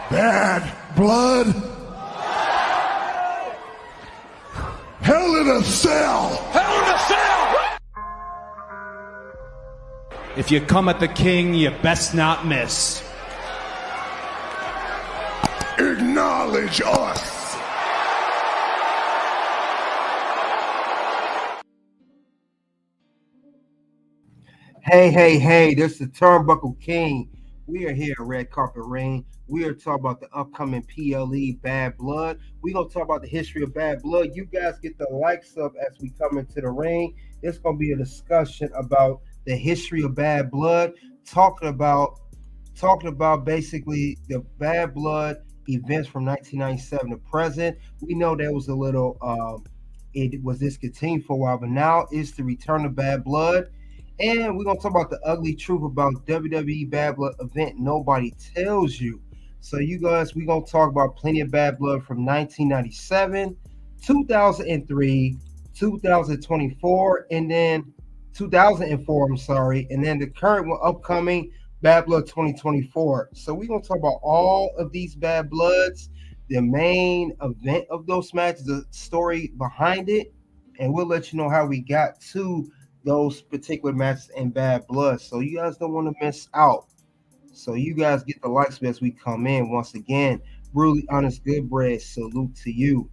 Bad Blood. Hell in a Cell. Hell in a Cell. If you come at the king, you best not miss. Acknowledge us. Hey, this is the Turnbuckle King. We are here at Red Carpet Ring. We are talking about the upcoming PLE Bad Blood. We're going to talk about the history of Bad Blood. You guys get the likes up as we come into the ring. It's going to be a discussion about the history of Bad Blood, talking about basically the Bad Blood events from 1997 to present. We know there was a little, it was discontinued for a while, but now it's the return of Bad Blood. And we're going to talk about the ugly truth about WWE Bad Blood event nobody tells you. So you guys, we're going to talk about plenty of Bad Blood from 1997, 2003, 2024, and then 2004, I'm sorry, and then the current one upcoming, Bad Blood 2024. So we're going to talk about all of these Bad Bloods, the main event of those matches, the story behind it, and we'll let you know how we got to those particular matches in Bad Blood. So you guys don't want to miss out. So you guys get the likes as we come in. Once again, Brutally Honest Good Bread, salute to you.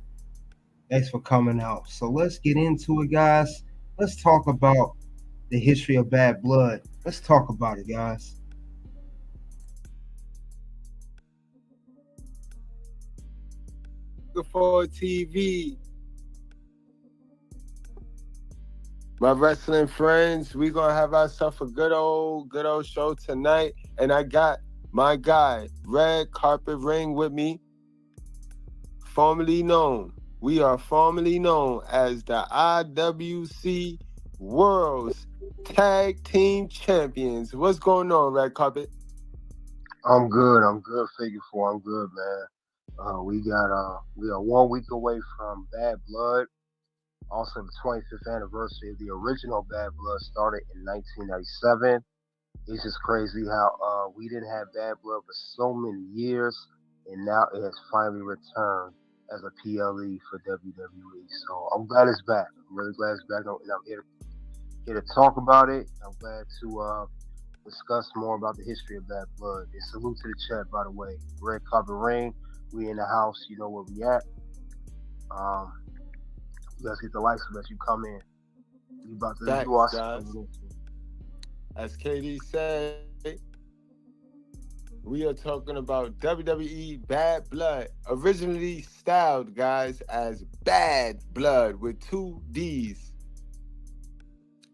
Thanks for coming out. So let's get into it, guys. Let's talk about the history of Bad Blood. Let's talk about it, guys. For TV. My wrestling friends, we're gonna have ourselves a good old show tonight. And I got my guy, Red Carpet Ring, with me. We are formerly known as the IWC World's Tag Team Champions. What's going on, Red Carpet? I'm good, Figure 4. I'm good, man. We are 1 week away from Bad Blood. Also, the 25th anniversary of the original Bad Blood started in 1997. It's just crazy how we didn't have Bad Blood for so many years, and now it has finally returned as a PLE for WWE. So I'm glad it's back. I'm really glad it's back, and I'm here to talk about it. I'm glad to discuss more about the history of Bad Blood. And salute to the chat, by the way. Red Carpet Ring. We in the house. You know where we at. You guys get the likes as you come in. We about to do our stuff. As KD said, we are talking about WWE Bad Blood, originally styled, guys, as Bad Blood with 2 D's.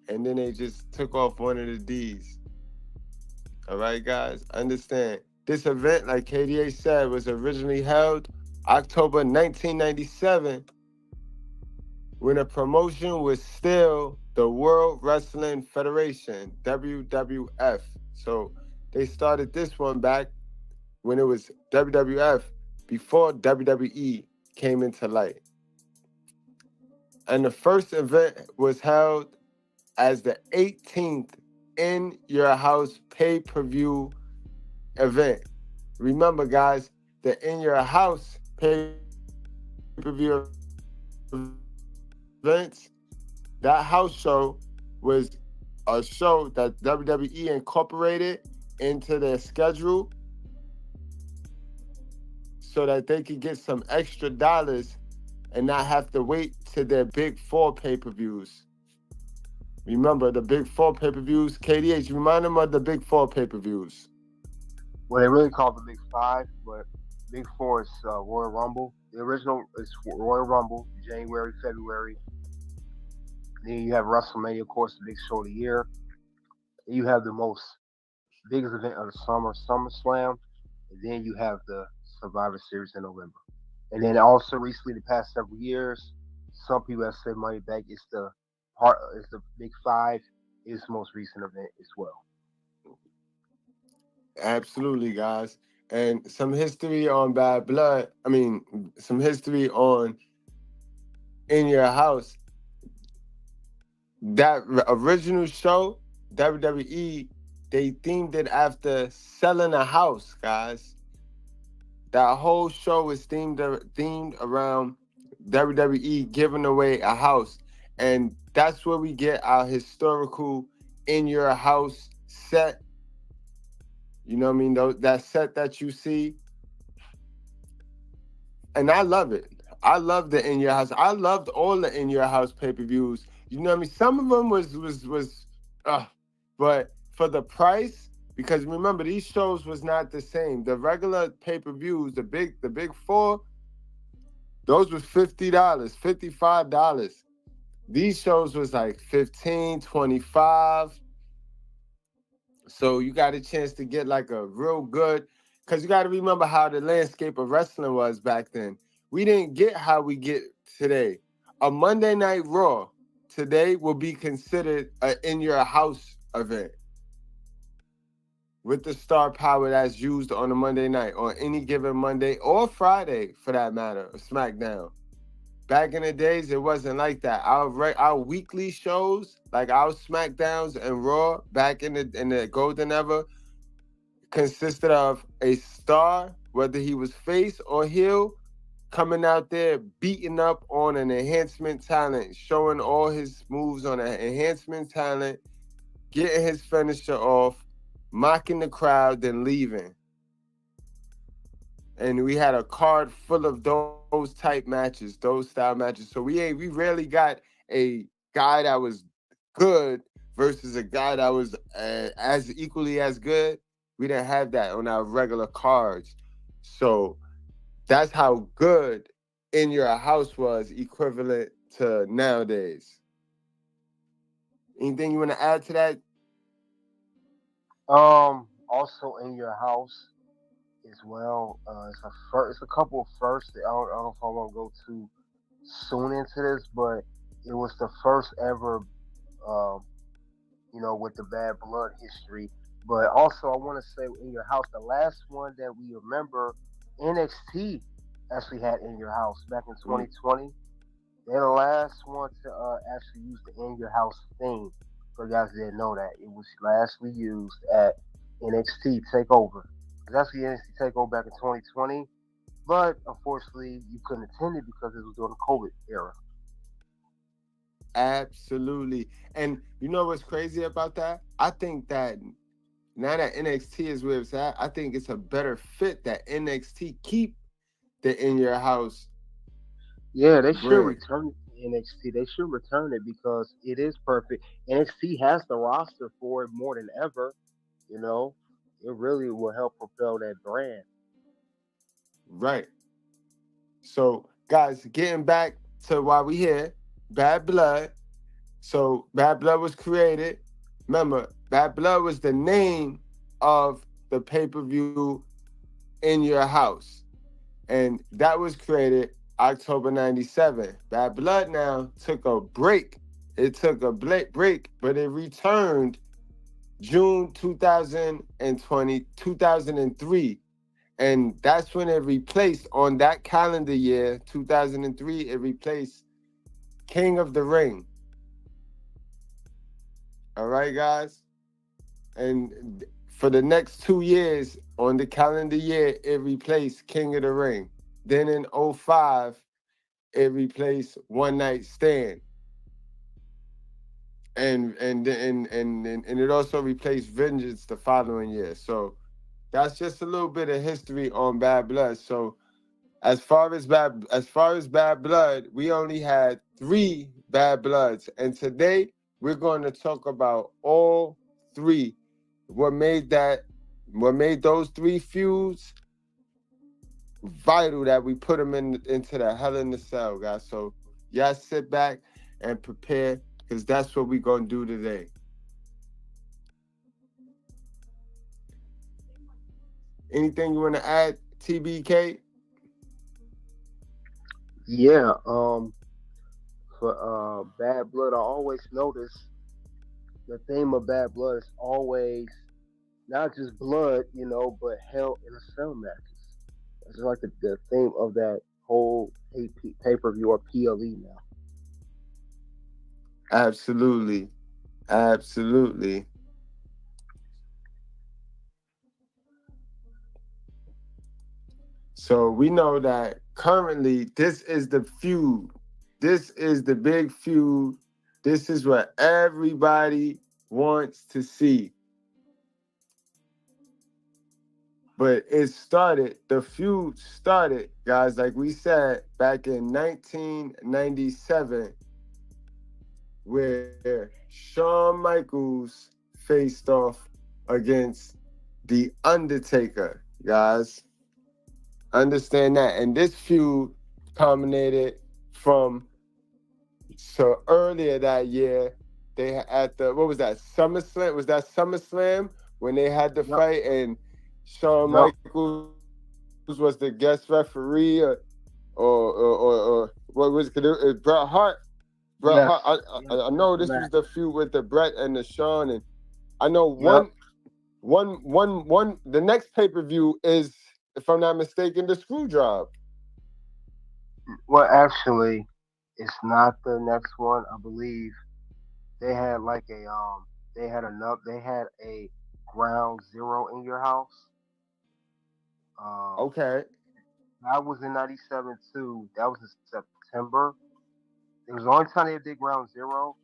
And then they just took off one of the D's. All right, guys, understand. This event, like KDA said, was originally held October 1997 when the promotion was still the World Wrestling Federation, WWF. So they started this one back when it was WWF before WWE came into light. And the first event was held as the 18th In Your House pay-per-view event. Remember, guys, the In Your House pay-per-view events, that house show was a show that WWE incorporated into their schedule so that they could get some extra dollars and not have to wait to their Big 4 pay-per-views. Remember the Big 4 pay-per-views? KDH, remind them of the Big 4 pay-per-views. Well, they really call it the Big 5, but Big 4 is Royal Rumble. The original is Royal Rumble, January, February. Then you have WrestleMania, of course, the big show of the year. Then you have the biggest event of the summer, SummerSlam. And then you have the Survivor Series in November. And then also recently, the past several years, some people have said Money Back is the Big 5, is the most recent event as well. Absolutely, guys. And some history on Bad Blood. Some history on In Your House. That original show, WWE, they themed it after selling a house, guys. That whole show was themed around WWE giving away a house, and that's where we get our historical in your house set. You know what I mean? That set that you see, and I love it. I love the in your house. I loved all the in your house pay per views. You know what I mean? Some of them was, uh, but for the price, because remember these shows was not the same. The regular pay per views, the big four, those was $50, $55. These shows was like 15, 25. So you got a chance to get like a real good, because you got to remember how the landscape of wrestling was back then. We didn't get how we get today. A Monday Night Raw today will be considered a in your house event with the star power that's used on a Monday night, on any given Monday or Friday for that matter, or SmackDown. Back in the days, it wasn't like that. Our weekly shows, like our SmackDowns and Raw, back in the golden era, consisted of a star, whether he was face or heel, coming out there beating up on an enhancement talent, showing all his moves on an enhancement talent, getting his finisher off, mocking the crowd, then leaving. And we had a card full of those type matches, those style matches. So we rarely got a guy that was good versus a guy that was as equally as good. We didn't have that on our regular cards. So that's how good in your house was equivalent to nowadays. Anything you want to add to that? Also in your house as well. It's a couple of firsts. I don't know if I want to go too soon into this, but it was the first ever, um, with the Bad Blood history. But also, I want to say in your house, the last one that we remember, NXT actually had in your house back in Mm. 2020. They're the last one to actually use the in your house theme. For you guys that didn't know that, it was lastly used at NXT Takeover. It was actually NXT Takeover back in 2020, but unfortunately you couldn't attend it because it was during the COVID era. Absolutely. And you know what's crazy about that? I think that now that NXT is where it's at, I think it's a better fit that NXT keep the in your house Yeah, they should brand. return it to NXT. They should return it because it is perfect. NXT has the roster for it more than ever. You know, it really will help propel that brand. Right. So guys, getting back to why we here, Bad Blood. So Bad Blood was created. Remember, Bad Blood was the name of the pay-per-view in your house. And that was created October 97. Bad Blood now took a break. It took a break, but it returned June 2020, 2003. And that's when it replaced, on that calendar year, 2003, it replaced King of the Ring. All right, guys? And for the next 2 years, on the calendar year, it replaced King of the Ring. Then in '05, it replaced One Night Stand. And it also replaced Vengeance the following year. So that's just a little bit of history on Bad Blood. So as far as Bad Blood, we only had 3 Bad Bloods, and today we're going to talk about all three. What made that? What made those 3 feuds vital that we put them into the Hell in the Cell, guys. So y'all sit back and prepare, because that's what we're gonna do today. Anything you want to add, TBK? Yeah, for Bad Blood, I always notice the theme of Bad Blood is always not just blood, but hell in a cell matches. That's like the theme of that whole pay per view or PLE now. Absolutely, absolutely. So we know that currently this is the feud. This is the big feud. This is what everybody wants to see. But the feud started, guys, like we said, back in 1997, where Shawn Michaels faced off against The Undertaker, guys. Understand that. And this feud culminated from so earlier that year, they at the, what was that, SummerSlam? Was that SummerSlam when they had the fight and Shawn Michaels was the guest referee or what was it? Bret Hart. Bret Hart. I know this was the feud with the Bret and the Shawn, and I know the next pay-per-view is, if I'm not mistaken, the Screwjob. Well, actually, it's not the next one. I believe they had like they had a ground zero in your house. Okay. That was in '97 too. That was in September. It was the only time they did ground zero,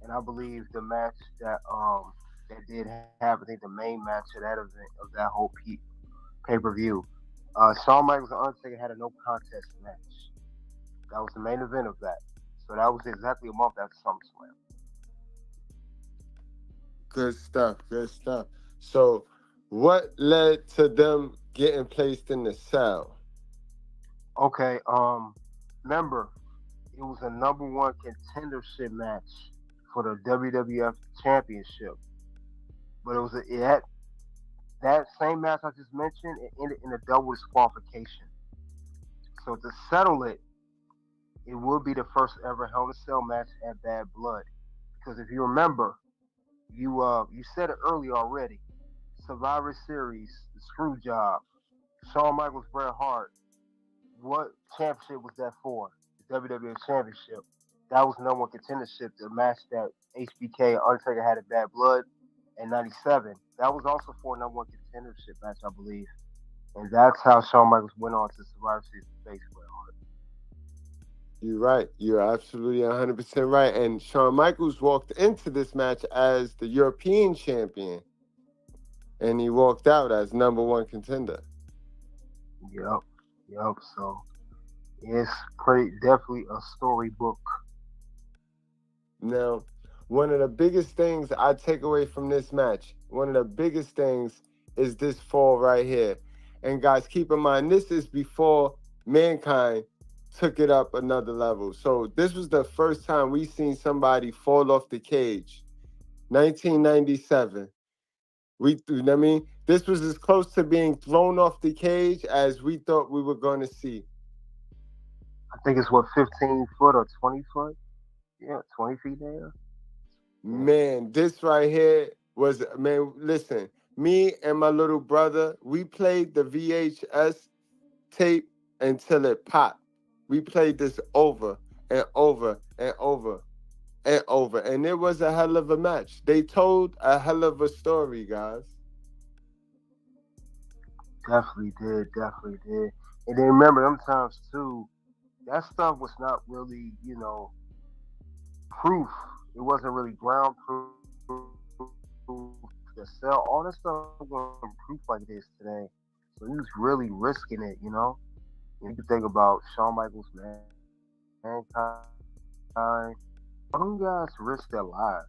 and I believe the match that did have, I think, the main match of that event, of that whole pay per view. Shawn Michaels and Undertaker had a no contest match. That was the main event of that. So that was exactly a month after SummerSlam. Good stuff. Good stuff. So, what led to them getting placed in the cell? Okay. Remember, it was a number one contendership match for the WWF Championship, but it had that same match I just mentioned. It ended in a double disqualification. So to settle it, it would be the first ever Hell in a Cell match at Bad Blood. Because if you remember, you said it earlier already. Survivor Series, the screw job, Shawn Michaels, Bret Hart. What championship was that for? The WWE Championship. That was the number one contendership. The match that HBK and Undertaker had at Bad Blood in '97. That was also for a number one contendership match, I believe. And that's how Shawn Michaels went on to Survivor Series to face Bret Hart. You're right. You're absolutely 100% right. And Shawn Michaels walked into this match as the European champion, and he walked out as number one contender. Yep. So it's pretty definitely a storybook. Now, one of the biggest things I take away from this match, one of the biggest things is this fall right here. And guys, keep in mind, this is before Mankind took it up another level. So this was the first time we seen somebody fall off the cage. 1997. You know what I mean? This was as close to being thrown off the cage as we thought we were going to see. I think it's what, 15 foot or 20 foot? Yeah, 20 feet there. Man, this right here was, man, listen, me and my little brother, we played the VHS tape until it popped. We played this over and over and over and over. And it was a hell of a match. They told a hell of a story, guys. Definitely did. And then remember them times too, that stuff was not really, proof. It wasn't really ground proof. The cell, all this stuff wasn't proof like it is today. So he was really risking it, You can think about Shawn Michaels, Mankind. All them guys risked their lives.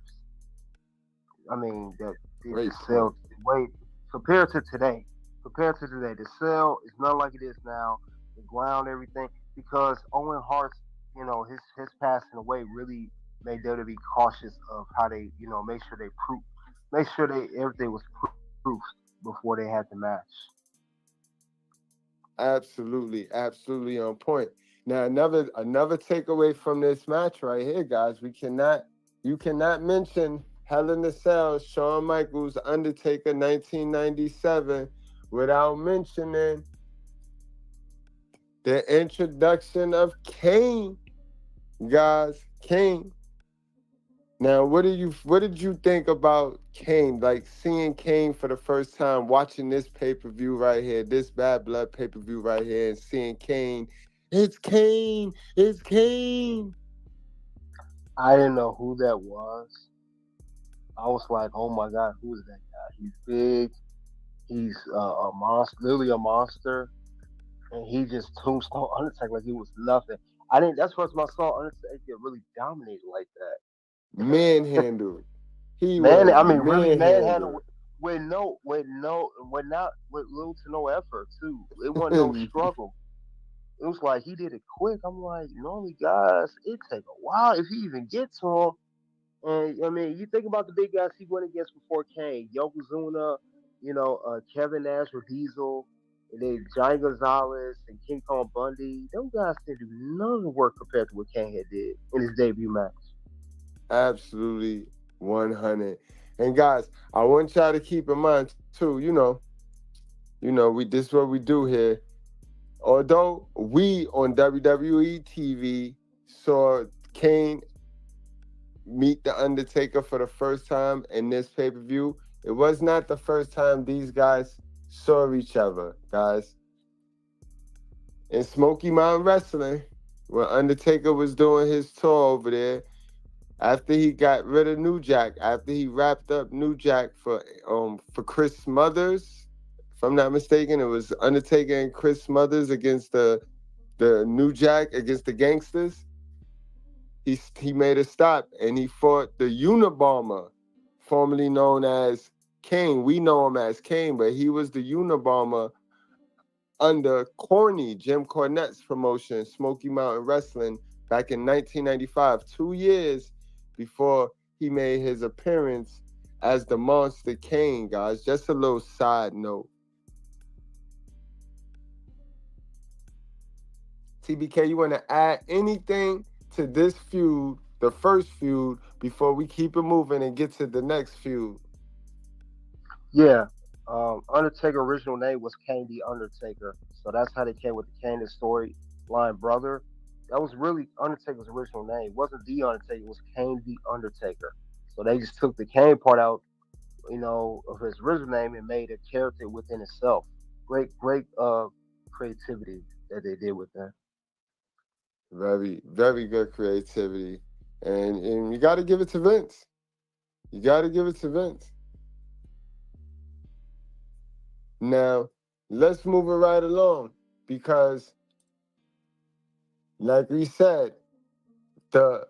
I mean, that the cell wait compared to today. The cell is not like it is now. The ground, everything, because Owen Hart's, his passing away really made them to be cautious of how they, make sure everything was proofed before they had the match. Absolutely on point. Now another takeaway from this match right here, guys. You cannot mention Hell in a Cell, Shawn Michaels, Undertaker, 1997, without mentioning the introduction of Kane, guys. Kane. Now, what did you think about Kane? Like seeing Kane for the first time, watching this pay-per-view right here, this Bad Blood pay-per-view right here, and seeing Kane. It's Kane. It's Kane. I didn't know who that was. I was like, oh my god, who is that guy? He's big. He's a monster, literally a monster, and he just tombstone Undertaker like he was nothing. I didn't. That's the first time I saw Undertaker get really dominated like that. Manhandled. He Man, was I mean, really manhandled manhandled. with not with little to no effort too. It wasn't no struggle. It was like he did it quick. I'm like, normally guys, it take a while if you even get to him. And I mean, you think about the big guys he went against before Kane, Yokozuna, Kevin Nash with Diesel, and then Johnny Gonzalez and King Kong Bundy. Those guys didn't do none of the work compared to what Kane had did in his debut match. Absolutely 100. And guys, I want y'all to keep in mind too, we this is what we do here. Although we on WWE TV saw Kane meet The Undertaker for the first time in this pay-per-view, it was not the first time these guys saw each other, guys. In Smoky Mountain Wrestling, when Undertaker was doing his tour over there, after he got rid of New Jack, after he wrapped up New Jack for Chris Smothers, if I'm not mistaken, it was Undertaker and Chris Smothers against the New Jack against the Gangsters. He made a stop and he fought the Unabomber, formerly known as Kane. We know him as Kane, but he was the Unabomber under Corny, Jim Cornette's promotion, Smoky Mountain Wrestling, back in 1995, 2 years before he made his appearance as the Monster Kane, guys. Just a little side note. TBK, you want to add anything to this feud, the first feud, before we keep it moving and get to the next feud? Yeah. Undertaker original name was Kane the Undertaker. So that's how they came with the Kane the storyline brother. That was really Undertaker's original name. It wasn't the Undertaker, it was Kane the Undertaker. So they just took the Kane part out, of his original name and made a character within itself. Great creativity that they did with that. Very, very good creativity. And you got to give it to Vince. You got to give it to Vince. Now, let's move it right along because, like we said, the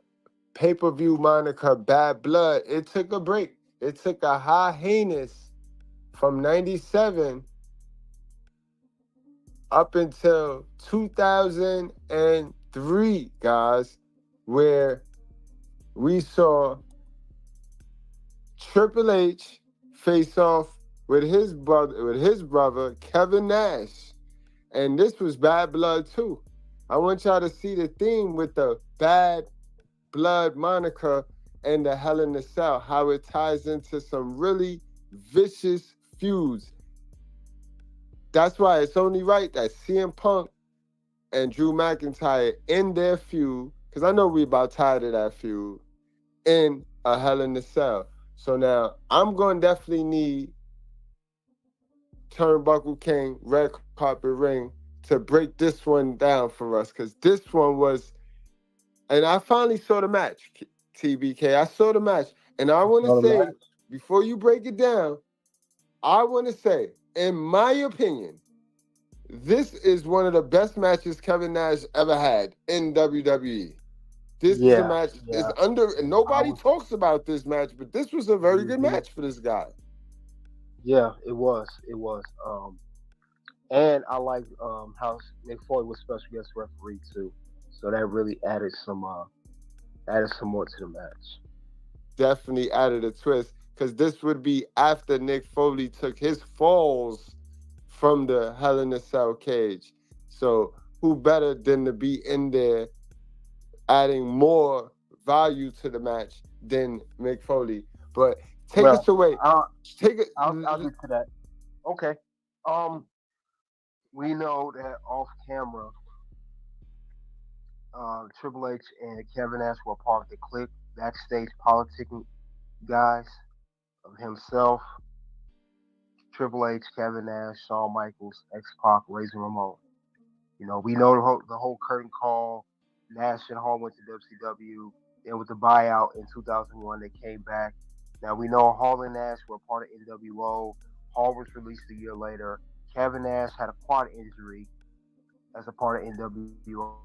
pay-per-view moniker Bad Blood, it took a break. It took a hiatus from 97 up until 2003, guys, where we saw Triple H face off with his brother Kevin Nash, and this was Bad Blood too. I want y'all to see the theme with the Bad Blood moniker and the Hell in the Cell, how it ties into some really vicious feuds. That's why it's only right that CM Punk and Drew McIntyre in their feud, because I know we about tired of that feud, in a Hell in the Cell. So now I'm going to definitely need Turnbuckle King, Red Carpet Ring, to break this one down for us, because this one was, and I finally saw the match, TBK. I saw the match, and I want to say, before you break it down, I want to say, in my opinion, this is one of the best matches Kevin Nash ever had in WWE. This is a match, it's and nobody talks about this match, but this was a very good match for this guy. Yeah, it was. And I like how Nick Foley was special guest referee too. So that really added some more to the match. Definitely added a twist, because this would be after Nick Foley took his falls from the Hell in a Cell cage. So who better than to be in there adding more value to the match than Mick Foley? But take us away. I'll get to that. Okay. We know that off camera, Triple H and Kevin Nash were part of the Clique. backstage politicking guys of himself, Triple H, Kevin Nash, Shawn Michaels, X Pac, Razor Ramon. We know the whole curtain call. Nash and Hall went to WCW. Then with the buyout in 2001, they came back. Now we know Hall and Nash were part of NWO. Hall was released a year later. Kevin Nash had a quad injury as a part of NWO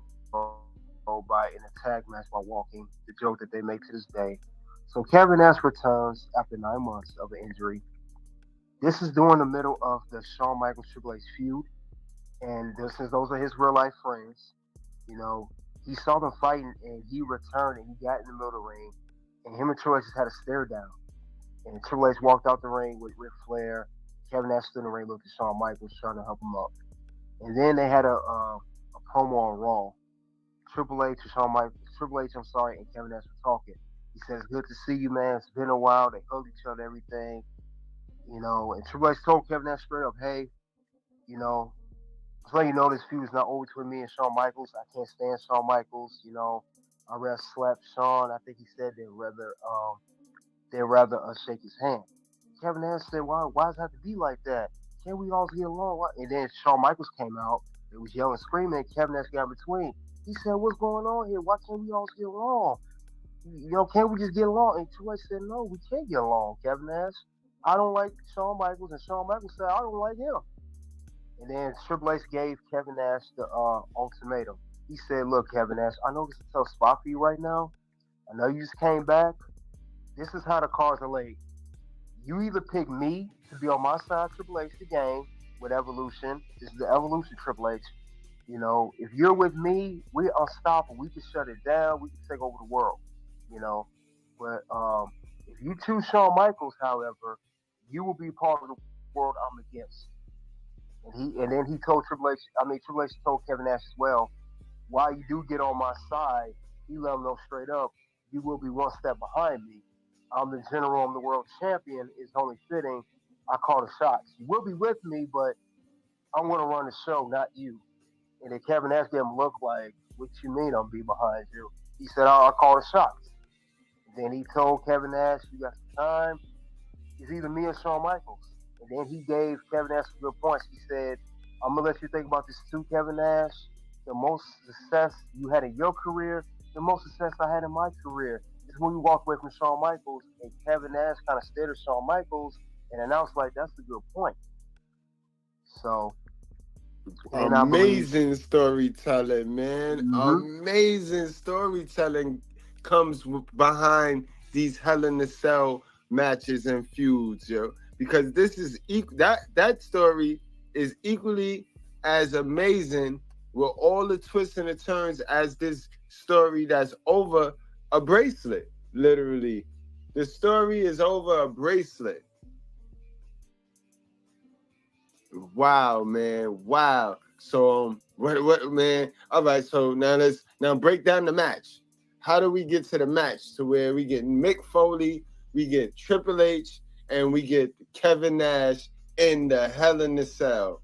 by in a tag match while walking. The joke that they make to this day. So Kevin Nash returns after 9 months of an injury. This is during the middle of the Shawn Michaels Triple H feud, and since those are his real life friends, you know, he saw them fighting and he returned and he got in the middle of the ring, and him and Triple H just had a stare down. And Triple H walked out the ring with Ric Flair. Kevin Nash stood in the ring, looked at Shawn Michaels, trying to help him up. And then they had a promo on Raw. Triple H, I'm sorry, and Kevin Nash were talking. He says, "Good to see you, man. It's been a while." They hugged each other, everything, And Triple H told Kevin Nash straight up, "Hey, you know, just letting you know this feud is not over between me and Shawn Michaels. I can't stand Shawn Michaels. I'd rather slap Shawn. I think he said they'd rather shake his hand." Kevin Nash said, "Why does it have to be like that? Can't we all get along?" And then Shawn Michaels came out. It was yelling, screaming. Kevin Nash got in between. He said, "What's going on here? Why can't we all get along? Can't we just get along?" And Triple H said, "No, we can't get along, Kevin Nash. I don't like Shawn Michaels," and Shawn Michaels said, "I don't like him." And then Triple H gave Kevin Nash the ultimatum. He said, "Look, Kevin Nash, I know this is a tough spot for you right now. I know you just came back. This is how the cards are laid. You either pick me to be on my side, Triple H, the game with Evolution. This is the Evolution Triple H. If you're with me, we're unstoppable. We can shut it down. We can take over the world. You know, but if you choose Shawn Michaels, however, you will be part of the world I'm against." And then he told Triple H. Triple H told Kevin Nash as well. While you do get on my side, he let him know straight up, you will be one step behind me. I'm the general. I'm the world champion. It's only fitting I call the shots. You will be with me, but I'm going to run the show, not you. And then Kevin Nash gave him a look like, "What you mean I'm be behind you?" He said, "I'll call the shots." Then he told Kevin Nash, "You got some time. It's either me or Shawn Michaels." And then he gave Kevin Nash some good points. He said, "I'm going to let you think about this too, Kevin Nash. The most success you had in your career, the most success I had in my career is when we walked away from Shawn Michaels." And Kevin Nash kind of stared at Shawn Michaels and announced, like, "That's a good point." So, then I believe. Amazing storytelling, man. Hmm. Amazing storytelling comes behind these Hell in the Cell matches and feuds, yo. Because this is that story is equally as amazing with all the twists and the turns as this story that's over a bracelet. Literally, the story is over a bracelet. Wow, man. Wow. So what man? All right, so now break down the match. How do we get to the match to where we get Mick Foley, we get Triple H, and we get Kevin Nash in the Hell in the Cell?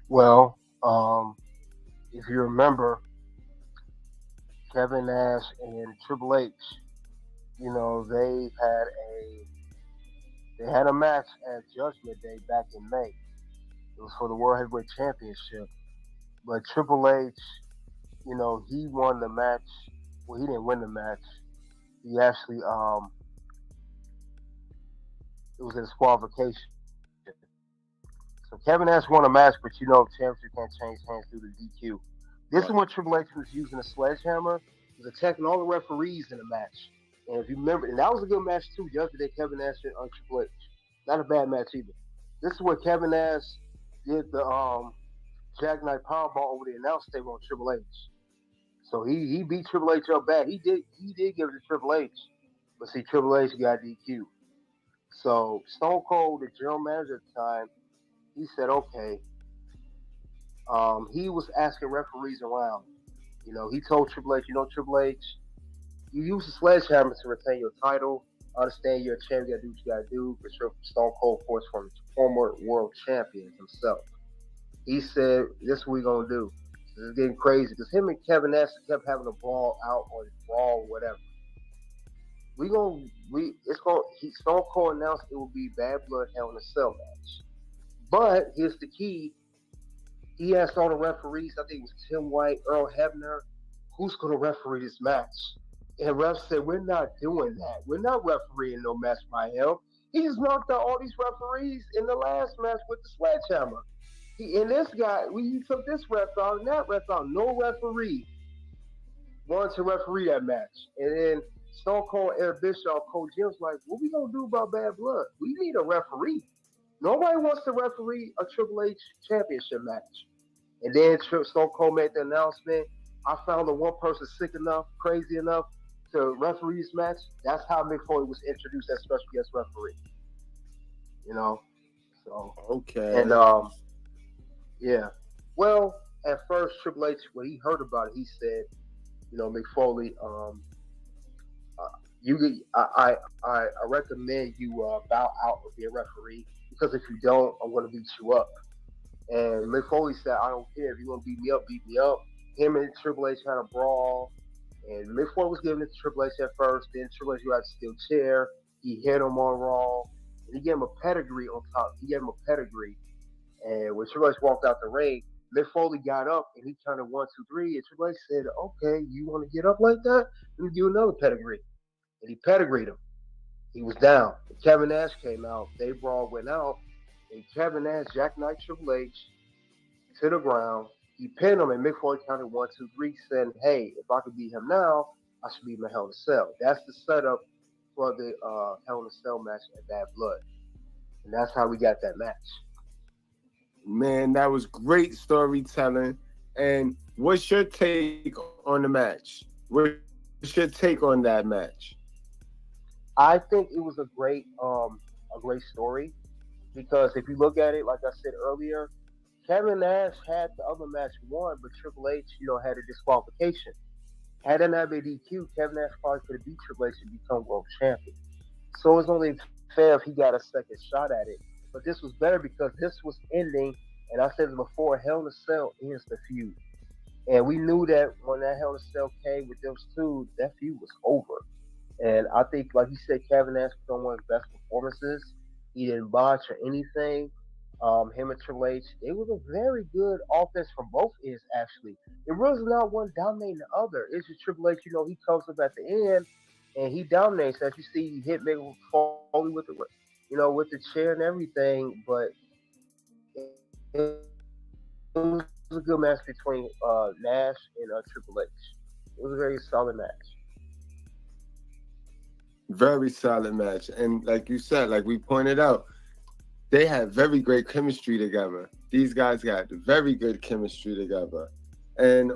Well, if you remember, Kevin Nash and Triple H, they had a match at Judgment Day back in May. It was for the World Heavyweight Championship. But Triple H, he won the match. Well, he didn't win the match. He actually, it was a disqualification. So Kevin Nash won a match, but championship can't change hands through the DQ. This is Right. when Triple H was using a sledgehammer. He was attacking all the referees in the match. And if you remember, and that was a good match too, yesterday, Kevin Nash and Triple H. Not a bad match either. This is where Kevin Nash did the jackknife powerball over the announce table on Triple H. So he beat Triple H up bad. He did give it to Triple H, but see Triple H got DQ. So Stone Cold, the general manager at the time, he said, "Okay." He was asking referees around. He told Triple H, Triple H, you use a sledgehammer to retain your title. I understand you're a champion, you gotta do what you gotta do, but you're Stone Cold, of course, from the former world champion himself. He said, "This is what we gonna do." This is getting crazy because him and Kevin Nash kept having a brawl out on Raw or whatever. Stone Cold announced it will be Bad Blood Hell in a Cell match. But here's the key: he asked all the referees, I think it was Tim White, Earl Hebner, who's going to referee this match? And ref said, we're not doing that. We're not refereeing no match by him. He just knocked out all these referees in the last match with the sledgehammer. And this guy, he took this ref out and that ref out. No referee wanted to referee that match. And then Stone Cold, Eric Bischoff, Coach Jim's like, what we going to do about Bad Blood? We need a referee. Nobody wants to referee a Triple H championship match. And then Stone Cold made the announcement. I found the one person sick enough, crazy enough to referee this match. That's how Mick Foley was introduced as special guest referee. You know, so Okay. and yeah. Well, at first Triple H, when he heard about it, he said, you know, Mick Foley, I recommend you bow out or be a referee because if you don't, I'm going to beat you up. And Mick Foley said, I don't care. If you want to beat me up, beat me up. Him and Triple H had a brawl. And Mick Foley was giving it to Triple H at first. Then Triple H had to steal chair. He hit him on Raw. And he gave him a pedigree on top. He gave him a pedigree. And when Triple H walked out the ring, Mick Foley got up and he counted 1, 2, 3. And Triple H said, okay, you want to get up like that? Let me give you another pedigree. And he pedigreed him. He was down. And Kevin Nash came out. They brawl went out. And Kevin Nash jackknifed Triple H to the ground. He pinned him, and Mick Foley counted 1, 2, 3, saying, hey, if I could beat him now, I should beat him in Hell in a Cell. That's the setup for the Hell in a Cell match at Bad Blood. And that's how we got that match. Man, that was great storytelling. And what's your take on the match? What's your take on that match? I think it was a great story because if you look at it, like I said earlier, Kevin Nash had the other match won, but Triple H, had a disqualification. Had it not been DQ, Kevin Nash probably could have beat Triple H and become world champion. So it's only fair if he got a second shot at it. But this was better because this was ending, and I said it before, Hell in a Cell ends the feud. And we knew that when that Hell in a Cell came with those two, that feud was over. And I think, like you said, Kevin Nash put on one of his best performances. He didn't botch or anything. Him and Triple H, it was a very good offense from both ends, actually. It was not one dominating the other. It's just Triple H, he comes up at the end and he dominates. As you see, he hit Mick Foley with with the chair and everything. But it was a good match between Nash and Triple H. It was a very solid match. Very solid match. And like you said, like we pointed out, they had very great chemistry together. These guys got very good chemistry together. And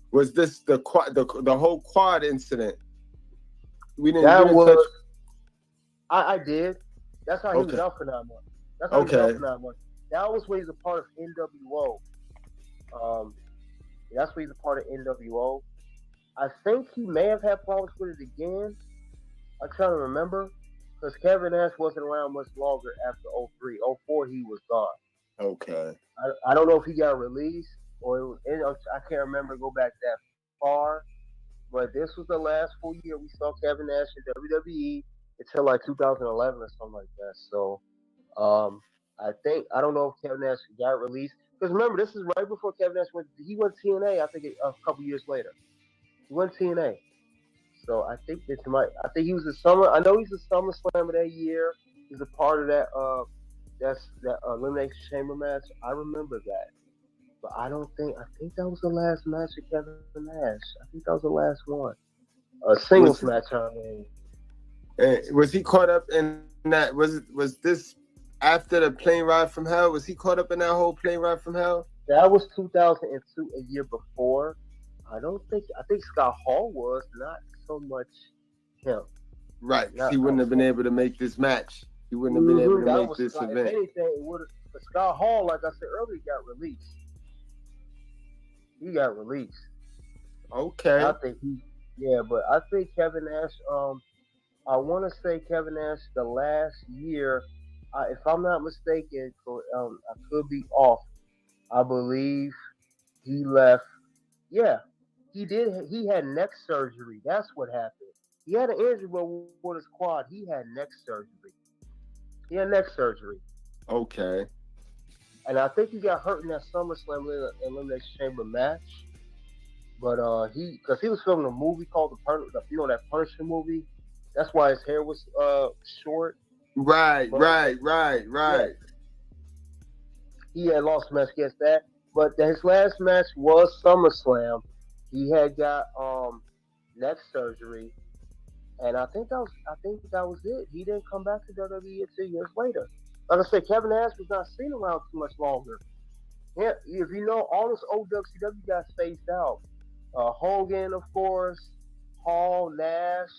was this the whole quad incident? We didn't. I did. That's how he was out for 9 months. That's how he was out for 9 months. That was when he's a part of NWO. That's when he's a part of NWO. I think he may have had problems with it again. I'm trying to remember. Because Kevin Nash wasn't around much longer after 03. 04, he was gone. Okay. I don't know if he got released or I can't remember go back that far. But this was the last full year we saw Kevin Nash in WWE until like 2011 or something like that. So I don't know if Kevin Nash got released. Because remember, this is right before Kevin Nash went TNA, I think a couple years later. He went TNA. So I think he was a summer. I know he's a SummerSlam of that year. He's a part of that. That Elimination Chamber match. I remember that, but I think that was the last match of Kevin Nash. I think that was the last one. A singles match. I mean, was he caught up in that? Was this after the plane ride from hell? Was he caught up in that whole plane ride from hell? That was 2002, a year before. I think Scott Hall was not so much him. Right. He wouldn't have been able to make this match. He wouldn't have been able to make this event. If anything, it would have. Scott Hall, like I said earlier, got released. He got released. Okay. But I think Kevin Nash. I want to say Kevin Nash the last year. If I'm not mistaken, I could be off. I believe he left. Yeah, he did. He had neck surgery. That's what happened. He had an injury with his quad. He had neck surgery. He had neck surgery. Okay. And I think he got hurt in that SummerSlam Elimination Chamber match. But because he was filming a movie called that Punisher movie. That's why his hair was short. Right. Yeah, he had lost a match against that. But his last match was SummerSlam. He had got neck surgery, and I think that was it. He didn't come back to WWE until years later. Like I said, Kevin Nash was not seen around too much longer. Yeah, if you know, all those old WCW guys phased out. Hogan, of course, Hall, Nash,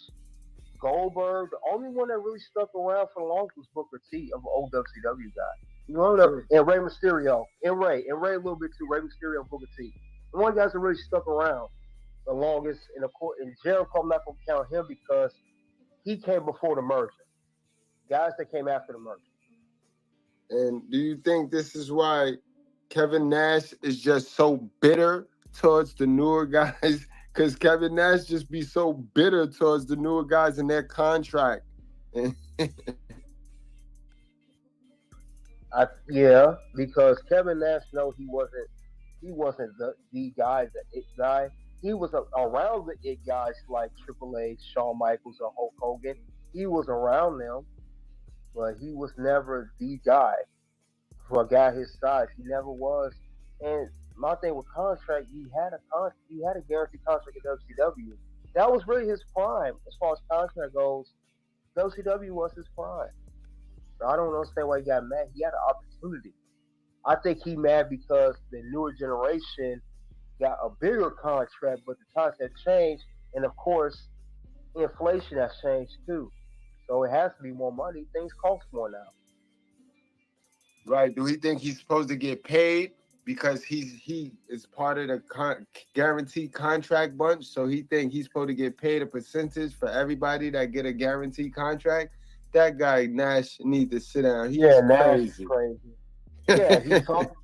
Goldberg. The only one that really stuck around for the longest was Booker T of old WCW guys. You know what? And Rey Mysterio, and Ray a little bit too. Rey Mysterio, and Booker T. The one guys that really stuck around the longest, and of course, and Jericho, I'm not gonna count him because he came before the merger. Guys that came after the merger. And do you think this is why Kevin Nash is just so bitter towards the newer guys? Because Kevin Nash just be so bitter towards the newer guys in their contract. Yeah, because Kevin Nash know he wasn't the guy, the it guy. He was around the it guys like Triple H, Shawn Michaels, or Hulk Hogan. He was around them, but he was never the guy for a guy his size. He never was. And my thing with contract, he had a guaranteed contract at WCW. That was really his prime as far as contract goes. WCW was his prime. So I don't understand why he got mad. He had an opportunity. I think he mad because the newer generation got a bigger contract, but the times have changed, and of course, inflation has changed too. So it has to be more money. Things cost more now. Right. Do we think he's supposed to get paid because he is part of the guaranteed contract bunch? So he think he's supposed to get paid a percentage for everybody that get a guaranteed contract? That guy Nash need to sit down. He's Nash is crazy. Yeah, he talked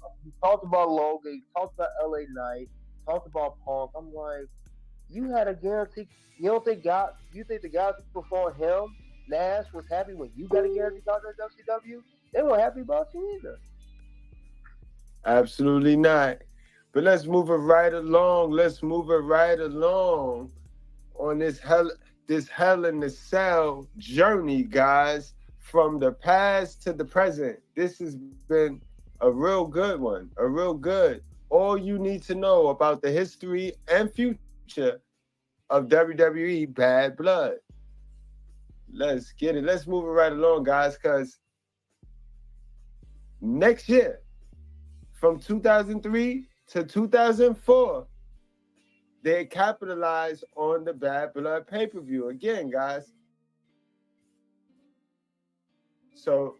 about Logan, he talked about LA Knight, talked about Punk. I'm like, you had a guarantee. You think the guys before him, Nash, was happy when you got a guaranteed contract at WCW? They weren't happy about you either. Absolutely not. But let's move it right along. On this hell in the cell journey, guys, from the past to the present. This has been a real good one. All you need to know about the history and future of WWE Bad Blood. Let's get it. Let's move it right along, guys, because next year, from 2003 to 2004, they capitalized on the Bad Blood pay-per-view again, guys. So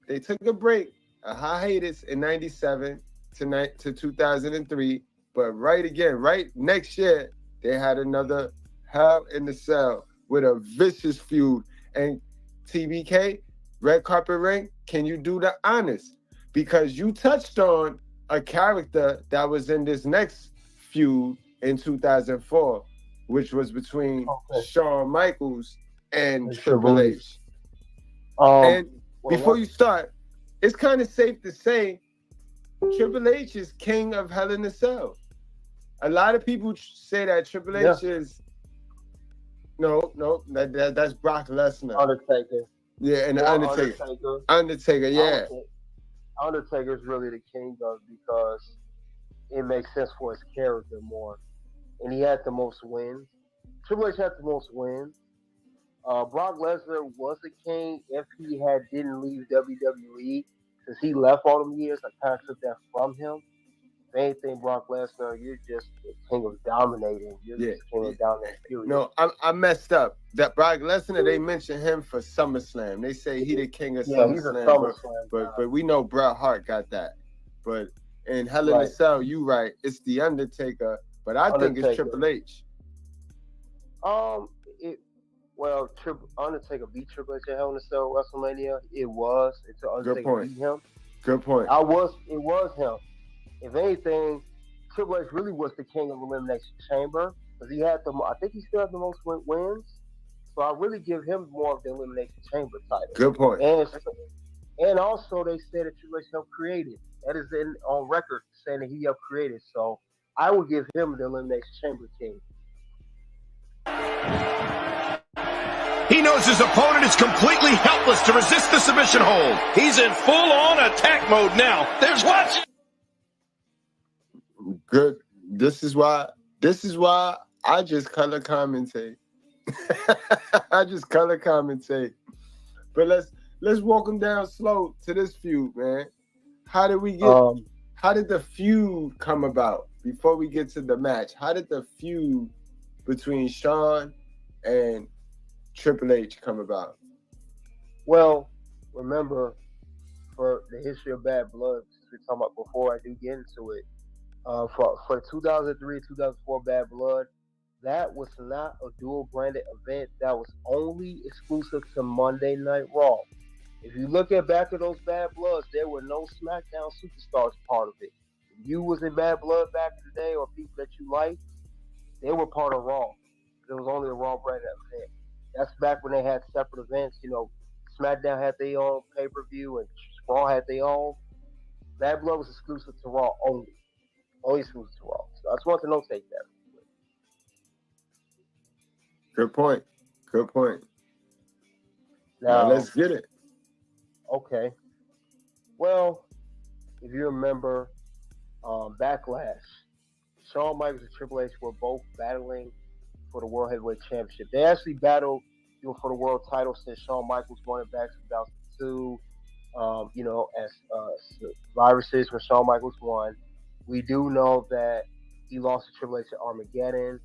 they took a break, a hiatus in 97 to 2003, but right next year, they had another Hell in the Cell with a vicious feud. And TBK, Red Carpet Ring, can you do the honors? Because you touched on a character that was in this next feud in 2004, which was between Shawn Michaels and Triple H. And before you start, it's kind of safe to say Triple H is king of Hell in a Cell. A lot of people say that Triple H is that's Brock Lesnar. Undertaker. Yeah, and Undertaker, yeah. Undertaker's really the king of because it makes sense for his character more. And he had the most wins. Triple H had the most wins. Brock Lesnar was the king if he didn't leave WWE. Since he left all them years, I kind of took that from him. If anything, Brock Lesnar, you're just the king of dominating. You're just the king of dominating. Period. No, I messed up. That Brock Lesnar, they mentioned him for SummerSlam. They say he the king of SummerSlam. He's a SummerSlam. But we know Bret Hart got that. But in Hell in a Cell, you right. It's the Undertaker. But I think it's Triple H. Undertaker beat Triple H at Hell in a Cell WrestleMania. It was until Undertaker beat him. Good point. It was him. If anything, Triple H really was the king of Elimination Chamber. because he had the. I think he still has the most wins. So I really give him more of the Elimination Chamber title. Good point. And also they said that Triple H helped create it. That is on record saying that he helped create it. So I would give him the Elimination Chamber king. He knows his opponent is completely helpless to resist the submission hold. He's in full-on attack mode now. There's what? Good. This is why I just color commentate. I just color commentate. But let's walk them down slow to this feud, man. How did the feud come about before we get to the match? How did the feud between Shawn and Triple H come about? Well, remember, for the history of Bad Blood, since we're talking about before I do get into it, for the 2003-2004 Bad Blood, that was not a dual branded event. That was only exclusive to Monday Night Raw. If you look at back of those Bad Bloods, there were no SmackDown superstars part of it. If you was in Bad Blood back in the day, or people that you liked, they were part of Raw. It was only a Raw branded event. That's back when they had separate events. You know, SmackDown had their own pay-per-view and Raw had their own. Bad Blood was exclusive to Raw only. Only exclusive to Raw. So I just want to notate that. Good point. Now let's get it. Okay. Well, if you remember, Backlash, Shawn Michaels and Triple H were both battling for the World Heavyweight Championship. They actually battled for the world title since Shawn Michaels won it back in 2002. As Survivor Series when Shawn Michaels won. We do know that he lost to Triple H at Armageddon.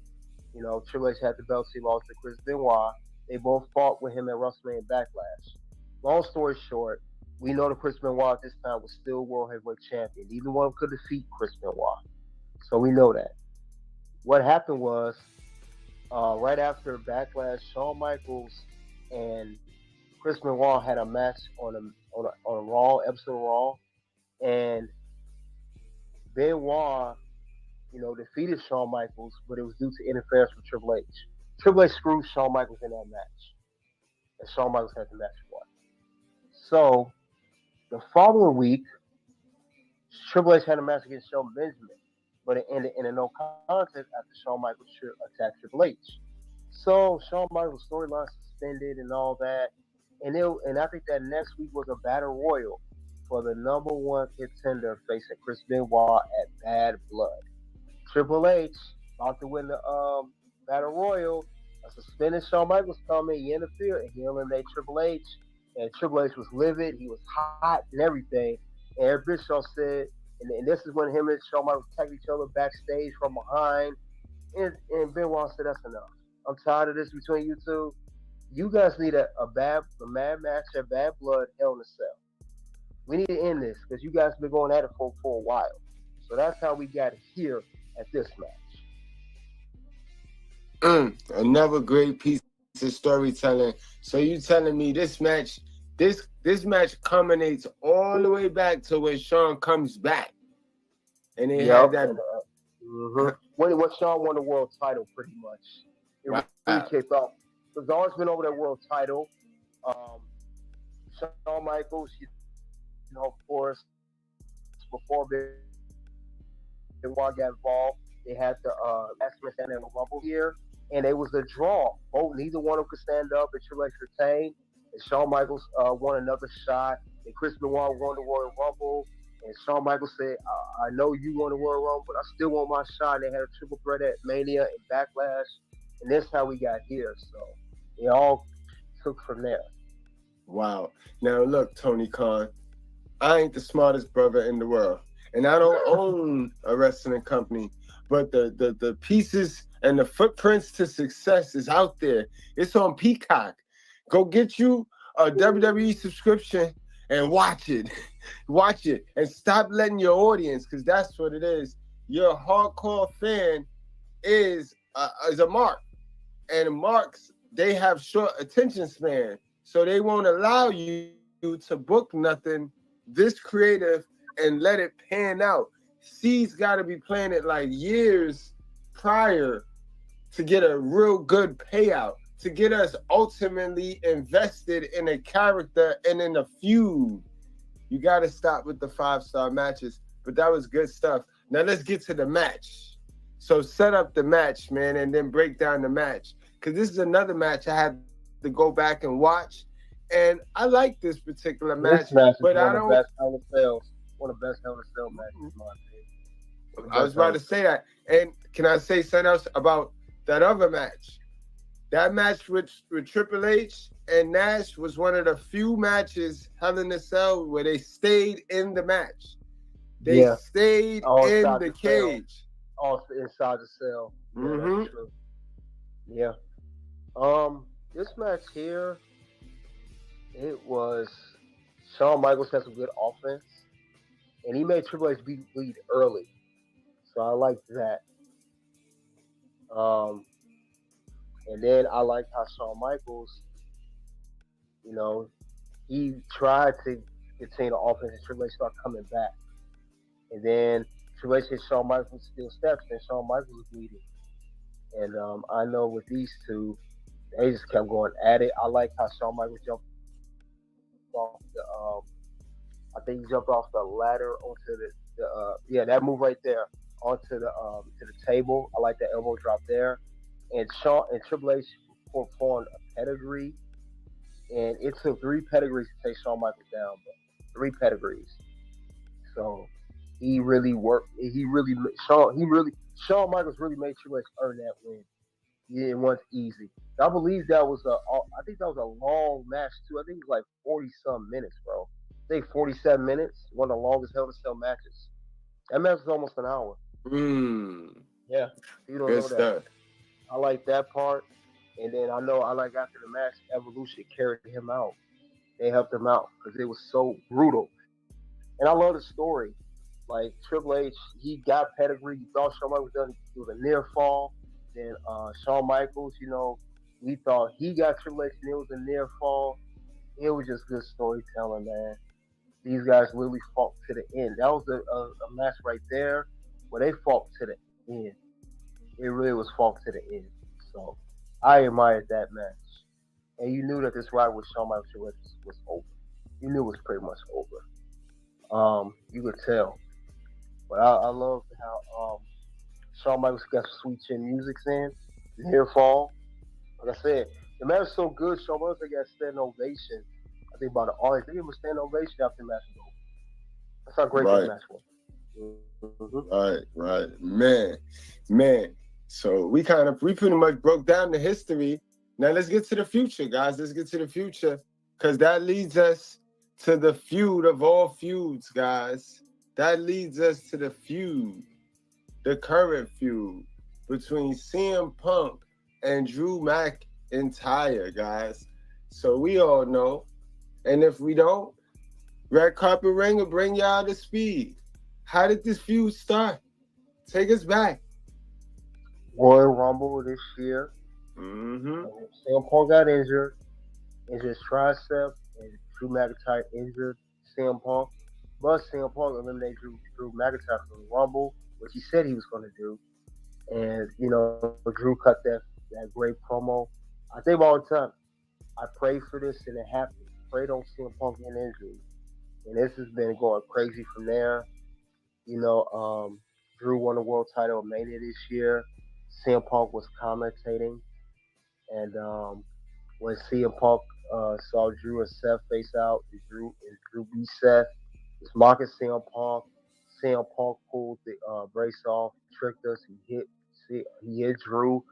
You know, Triple H had the belts. He lost to Chris Benoit. They both fought with him at WrestleMania Backlash. Long story short, we know that Chris Benoit at this time was still World Heavyweight Champion. Neither one could defeat Chris Benoit. So we know that. What happened was, right after Backlash, Shawn Michaels and Chris Benoit had a match on a Raw episode of Raw, and Benoit, defeated Shawn Michaels, but it was due to interference from Triple H. Triple H screwed Shawn Michaels in that match, and Shawn Michaels had the match won. So the following week, Triple H had a match against Shelton Benjamin, but it ended in a no contest after Shawn Michaels attacked Triple H. So Shawn Michaels' storyline suspended and all that, and I think that next week was a battle royal for the number one contender facing Chris Benoit at Bad Blood. Triple H about to win the battle royal. A suspended Shawn Michaels coming. He interfered and he eliminated Triple H. And Triple H was livid. He was hot and everything. And Eric Bischoff said, and this is when him and Shawn Michaels attacked each other backstage from behind. And Benoit said, "That's enough. I'm tired of this between you two. You guys need a mad match at Bad Blood, Hell in a Cell. We need to end this because you guys have been going at it for a while." So that's how we got here at this match. Another great piece of storytelling. So you telling me this match culminates all the way back to when Shawn comes back, and they had that. When Shawn won the world title, pretty much. It really kicked off. There's always been over that world title. Shawn Michaels, of course, before Benoit got involved, they had the last man standing in the Rumble here, and it was a draw. Neither one of them could stand up, and Triple H retained. And Shawn Michaels won another shot, and Chris Benoit won the Royal Rumble. And Shawn Michaels said, "I know you won the Royal Rumble, but I still want my shot." And they had a triple threat at Mania and Backlash, and that's how we got here. So they all took from there. Wow. Now look, Tony Khan, I ain't the smartest brother in the world, and I don't own a wrestling company, but the pieces and the footprints to success is out there. It's on Peacock. Go get you a WWE subscription and watch it. Watch it and stop letting your audience, because that's what it is. Your hardcore fan is a mark, and marks, they have short attention span, so they won't allow you to book nothing this creative and let it pan out. Seeds got to be planted like years prior to get a real good payout, to get us ultimately invested in a character and in a feud. You got to stop with the 5-star matches. But that was good stuff. Now let's get to the match. So set up the match, man, and then break down the match. Because this is another match I had to go back and watch. And I like this particular match. This match is but one I of the don't. best Hell in a Cell. One of the best Hell in a Cell matches, in my opinion. I was about to say that. And can I say something else about that other match? That match with Triple H and Nash was one of the few matches Hell in a Cell where they stayed in the match. They stayed in the cage. Also inside the cell. Yeah, Mm-hmm. that's true. Yeah. This match here, it was Shawn Michaels had some good offense, and he made Triple H bleed early, so I liked that. And then I liked how Shawn Michaels, you know, he tried to continue the offense, and Triple H started coming back, and then Triple H hit Shawn Michaels still steps, and Shawn Michaels was bleeding. And I know with these two, they just kept going at it. I like how Shawn Michaels jumped off the I think he jumped off the ladder onto the that move right there onto the to the table. I like that elbow drop there. And Shawn and Triple H performed a pedigree, and it took 3 pedigrees to take Shawn Michaels down, but 3 pedigrees. So he really worked. Shawn Michaels really made Triple H earn that win. Yeah, it wasn't easy. I believe that was I think that was a long match too. I think it was like 40 some minutes, bro. I think 47 minutes. One of the longest Hell in a Cell matches. That match was almost an hour. Yeah, you don't Good know stuff. that. I like that part. And then I know I like after the match, Evolution carried him out. They helped him out because it was so brutal. And I love the story. Like Triple H, he got pedigree. You thought Shawn Michaels done it was a near fall. Then Shawn Michaels, we thought he got Triple H and it was a near fall. It was just good storytelling, man. These guys really fought to the end. That was a match right there where they fought to the end. It really was fought to the end. So I admired that match. And you knew that this ride with Shawn Michaels was over. You knew it was pretty much over. You could tell. But I love how Shawn Michaels got some sweet chin music in, near fall. Like I said, the match was so good, Shawn Michaels got a standing ovation. I think about the audience. They gave him a standing ovation after the match was over. That's how great that match was. Mm-hmm. Right. Man. So we pretty much broke down the history. Now let's get to the future, guys. Let's get to the future. Because that leads us to the feud of all feuds, guys. That leads us to the feud, the current feud between CM Punk and Drew McIntyre, guys. So we all know. And if we don't, Red Carpet Ring will bring y'all to speed. How did this feud start? Take us back. Royal Rumble this year. Mm-hmm. CM Punk got injured his tricep, and Drew McIntyre injured CM Punk. But CM Punk eliminated Drew McIntyre from the Rumble, which he said he was going to do. And, Drew cut that great promo. I think all the time, I prayed for this and it happened. Prayed on CM Punk getting injured. And this has been going crazy from there. Drew won the world title at Mania this year. CM Punk was commentating. And when CM Punk saw Drew and Seth face out, and Drew beat Seth, was mocking CM Punk. CM Punk pulled the brace off, tricked us. He hit Drew.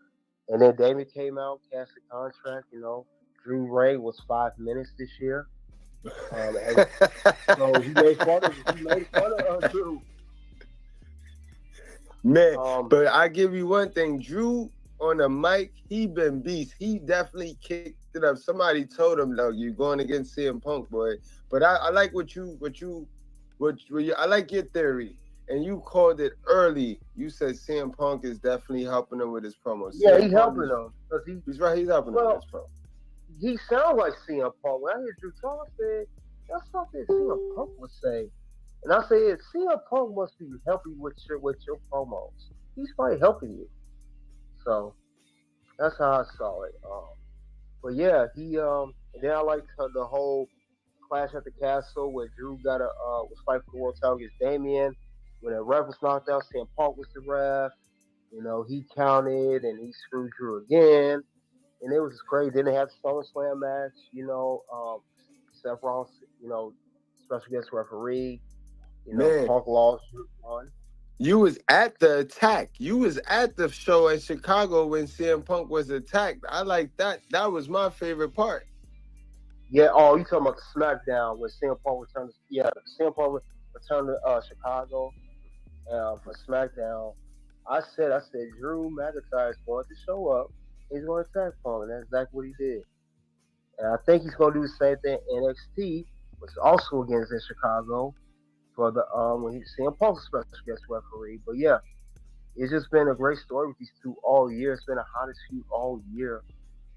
And then Damien came out, cashed the contract. Drew Ray was 5 minutes this year. So he made fun of Drew. Man, but I give you one thing, Drew on the mic, he been beast. He definitely kicked it up. Somebody told him, "Look, you're going against CM Punk, boy." But I like I like your theory, and you called it early. You said CM Punk is definitely helping him with his promos. Yeah, he's helping him he's right. He's helping him with his promo. He sounds like CM Punk. When I hear Drew talk, I said that's something CM Punk would say. And I said, CM Punk must be helping with your promos. He's probably helping you. So That's how I saw it. But yeah, he and then I liked the whole Clash at the Castle where Drew got a was fighting for the world title against Damien. When the ref was knocked out, CM Punk was the ref. You know, he counted and he screwed Drew again. And it was just crazy. Then they had the SummerSlam match, Seth Rollins, special guest referee. Man, Punk lost, Drew won. you was at the attack. You was at the show in Chicago when CM Punk was attacked. I like that. That was my favorite part. Yeah, oh, you talking about the SmackDown when CM Punk returned? Yeah, CM Punk returned to Chicago for SmackDown. I said, Drew McIntyre is going to show up. He's going to attack Punk, and that's exactly what he did. And I think he's going to do the same thing in NXT, which is also against in Chicago for the when he CM Punk's special guest referee. But yeah, it's just been a great story with these two all year. It's been the hottest feud all year.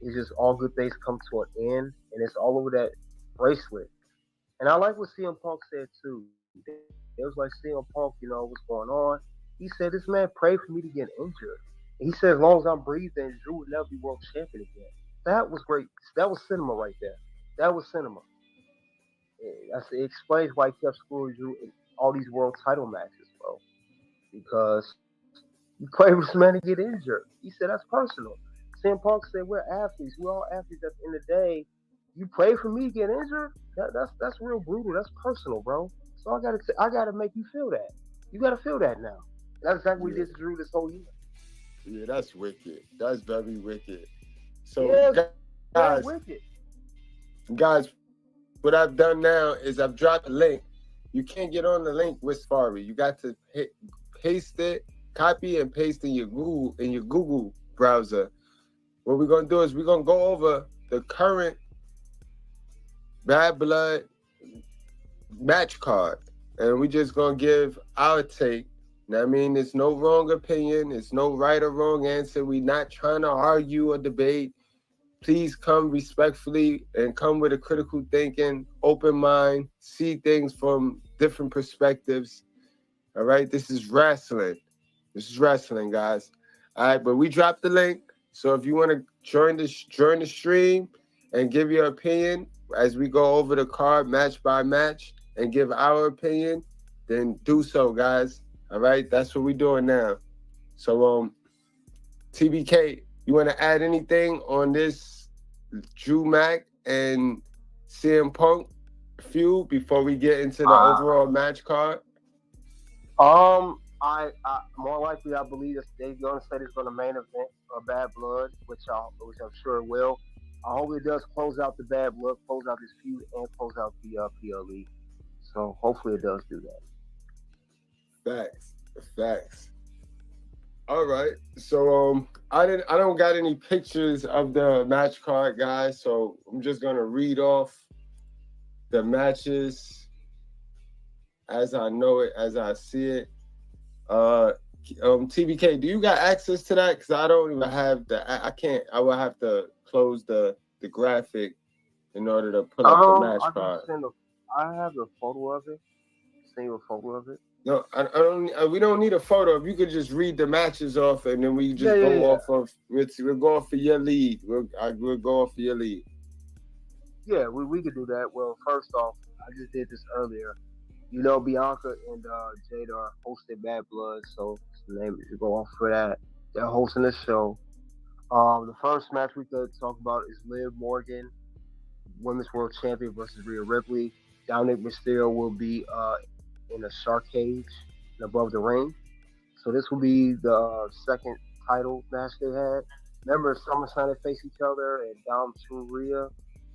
It's just all good things come to an end, and it's all over that bracelet. And I like what CM Punk said too. It was like CM Punk, what's going on. He said, "This man prayed for me to get injured." And he said, "As long as I'm breathing, Drew would never be world champion again." That was great. That was cinema right there. That was cinema. It explains why he kept screwing Drew in all these world title matches, bro. Because you pray for this man to get injured. He said that's personal. CM Punk said we're athletes. We're all athletes at the end of the day. You pray for me to get injured? That's real brutal. That's personal, bro. So I gotta make you feel that. You gotta feel that now. That's exactly what he did to Drew this whole year. Yeah, that's wicked. That's very wicked. So, Yeah, guys, wicked. guys, what I've done now is I've dropped a link. You can't get on the link with Safari. You got to paste it, copy and paste in your Google browser. What we're gonna do is we're gonna go over the current Bad Blood match card, and we just gonna give our take. I mean, there's no wrong opinion. There's no right or wrong answer. We're not trying to argue or debate. Please come respectfully and come with a critical thinking, open mind, see things from different perspectives. All right, this is wrestling. This is wrestling, guys. All right, but we dropped the link. So if you want to join the stream and give your opinion as we go over the card match by match and give our opinion, then do so, guys. All right, that's what we're doing now. So, TBK, you want to add anything on this Drew Mac and CM Punk feud before we get into the overall match card? I more likely I believe that they're gonna say it's gonna main event Bad Blood, which I'm sure it will. I hope it does close out the Bad Blood, close out this feud, and close out the PLE. So hopefully it does do that. Facts. All right. So I don't got any pictures of the match card, guys. So I'm just gonna read off the matches as I know it, as I see it. TBK, do you got access to that? Because I don't even have I can't. I will have to close the graphic in order to pull up the match card. I have a photo of it. Send you a photo of it. No, I don't. We don't need a photo. If you could just read the matches off, and then we just go off of. We'll go off for your lead. We'll go off for your lead. Yeah, we could do that. Well, first off, I just did this earlier. Bianca and Jada hosted Bad Blood, so the name is go off for that. They're hosting the show. The first match we could talk about is Liv Morgan, Women's World Champion versus Rhea Ripley. Dominic Mysterio will be in a shark cage and above the ring. So this will be the second title match they had. Remember, SummerSlam they face each other and Dom threw Rhea.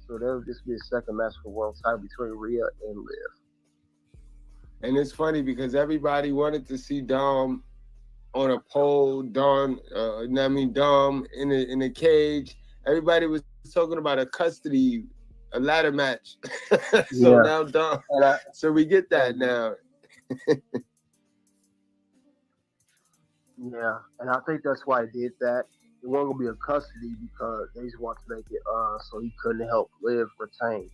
So this will be the second match for world title between Rhea and Liv. And it's funny because everybody wanted to see Dom on a pole, Dom in a cage. Everybody was talking about a ladder match. So now Dom. So we get that now. Yeah, and I think that's why he did that. It wasn't gonna be a custody because they just want to make it so he couldn't help Liv retain.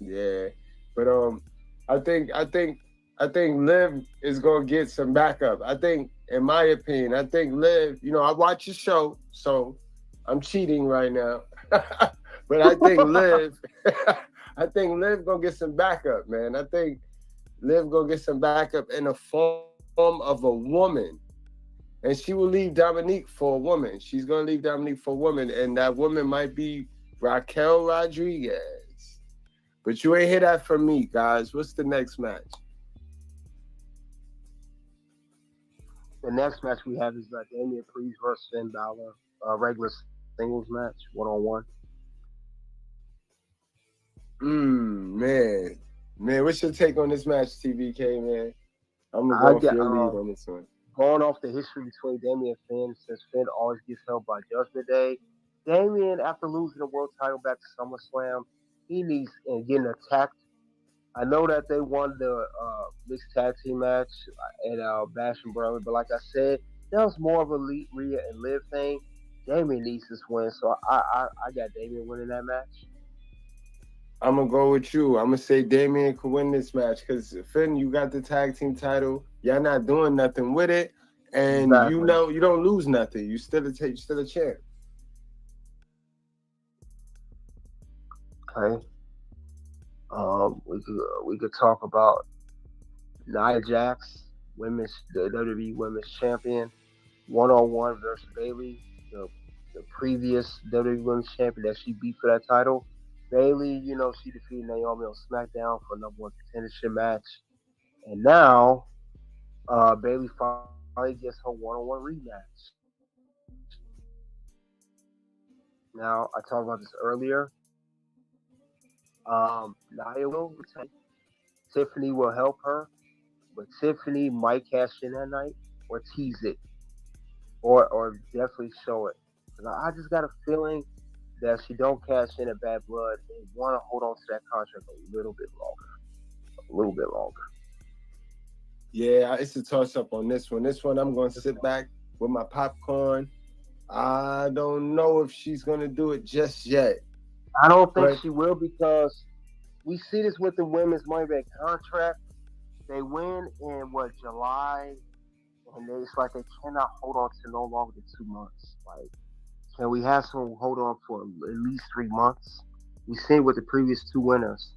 Yeah, but I think Liv is gonna get some backup. I think in my opinion. I think Liv, I watch your show, so I'm cheating right now. But I think Liv, I think Liv gonna get some backup, man. I think Liv gonna get some backup in the form of a woman. And she will leave Dominique for a woman. She's gonna leave Dominique for a woman, and that woman might be Raquel Rodriguez. But you ain't hear that from me, guys. What's the next match? The next match we have is Damian Priest versus Finn Balor, regular singles match, 1-on-1. Man. Man, what's your take on this match, TBK, man? I'm gonna go off your lead on this one. Going off the history between Damian and Finn, since Finn always gets held by Judgment Day, Damian, after losing the world title back to SummerSlam, he needs and getting attacked. I know that they won the mixed tag team match at Bash and Brother, but like I said, that was more of a Rhea and Liv thing. Damian needs this win, so I got Damian winning that match. I'm going to go with you. I'm going to say Damian could win this match because, Finn, you got the tag team title. Y'all not doing nothing with it. And exactly. you don't lose nothing. You still a champ. Okay. We could talk about Nia Jax, the WWE Women's Champion, 1-on-1 versus Bayley, the previous WWE Women's Champion that she beat for that title. Bayley, she defeated Naomi on SmackDown for a #1 contendership match, and now Bayley finally gets her 1-on-1 rematch. Now I talked about this earlier. Nia will retain. Tiffany will help her, but Tiffany might cash in that night or tease it, or definitely show it. I just got a feeling that she don't cash in at Bad Blood and want to hold on to that contract a little bit longer. Yeah, it's a toss-up on this one. This one, I'm going to sit back with my popcorn. I don't know if she's going to do it just yet. I don't think she will, because we see this with the women's money back contract. They win in July, and it's like they cannot hold on to no longer than 2 months. Like, can we have someone hold on for at least 3 months? We seen with the previous 2 winners.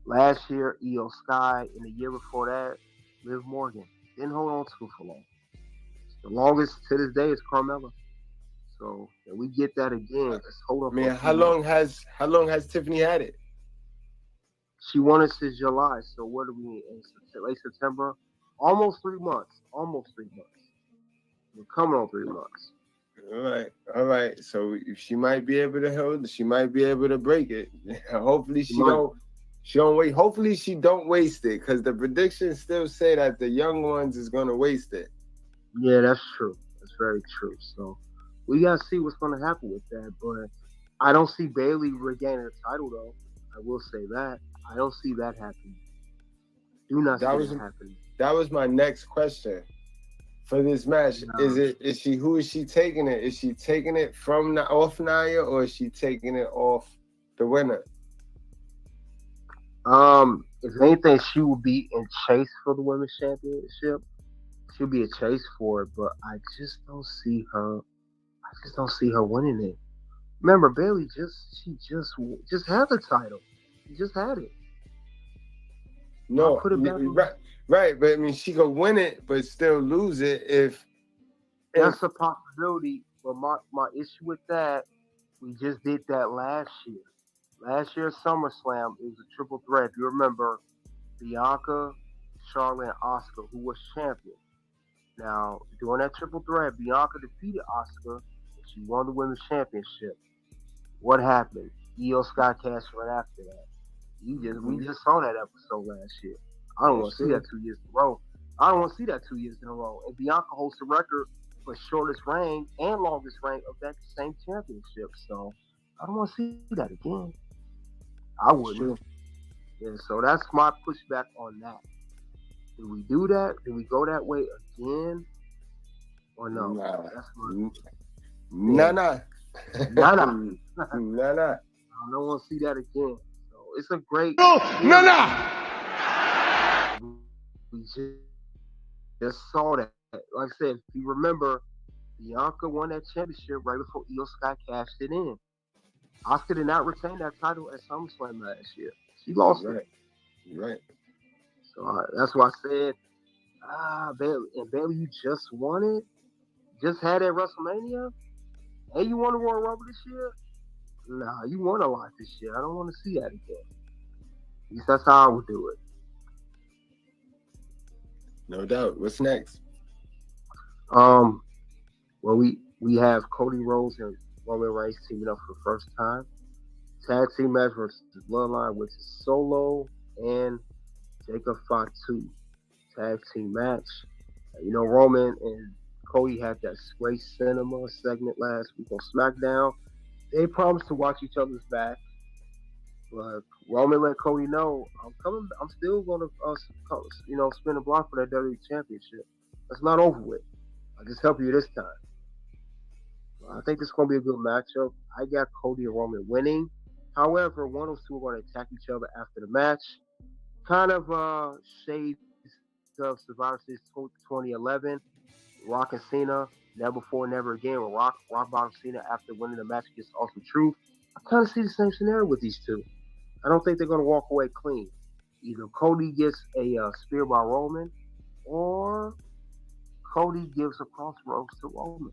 Last year, Io Sky, and the year before that, Liv Morgan. Didn't hold on to it for long. The longest to this day is Carmella. So if we get that again, just hold on. Man, how long has Tiffany had it? She won it since July. So what are we in late September? Almost 3 months. We're coming on 3 months. All right. So she might be able to hold it. She might be able to break it. Hopefully she don't wait. Hopefully she don't waste it, because the predictions still say that the young ones is gonna waste it. Yeah, that's true. That's very true. So we gotta see what's gonna happen with that. But I don't see Bayley regaining the title, though. I will say that. I don't see that happening. Do not see that happening. That was my next question for this match. No. Who is she taking it? Is she taking it off Nia, or is she taking it off the winner? If anything, she will be in chase for the women's championship. She'll be a chase for it, but I just don't see her. Winning it. Remember, Bayley just had the title. She just had it. No, right. But I mean, she could win it, but still lose it if. That's a possibility. But my issue with that, we just did that last year. Last year's SummerSlam, it was a triple threat. If you remember, Bianca, Charlotte, and Asuka, who was champion. Now, during that triple threat, Bianca defeated Asuka, and she won the women's championship. What happened? Io Sky cashed right after that. We just saw that episode last year. I don't want to see that 2 years in a row. And Bianca holds the record for shortest reign and longest reign of that same championship. So I don't want to see that again. I wouldn't. Yeah, so that's my pushback on that. Do we do that? Do we go that way again? Or no? Nah. Nah. I don't want to see that again. So it's a great. We just saw that like I said, if you remember, Bianca won that championship right before Io Sky cashed it in. Asuka did not retain that title at SummerSlam last year. She lost it. Right. Right. So that's why I said, Bailey, and Bailey, you just won it, just had it at WrestleMania, and you won the Royal Rumble this year. Nah, you won a lot this year. I don't want to see that again. At least that's how I would do it. No doubt. What's next? Well, we have Cody Rhodes and Roman Reigns teaming up for the first time. Tag team match versus Bloodline, which is Solo and Jacob Fatu tag team match. Roman and Cody had that great cinema segment last week on SmackDown. They promised to watch each other's back, but Roman let Cody know, I'm coming. I'm still going to, spin a block for that WWE Championship. It's not over with. I'll just help you this time. I think this is going to be a good matchup. I got Cody and Roman winning. However, one of those two are going to attack each other after the match. Kind of shades of Survivor Series 2011. Rock and Cena, Never Before, Never Again, with Rock bottom Cena after winning the match against Awesome Truth. I kind of see the same scenario with these two. I don't think they're going to walk away clean. Either Cody gets a spear by Roman, or Cody gives a crossroads to Roman.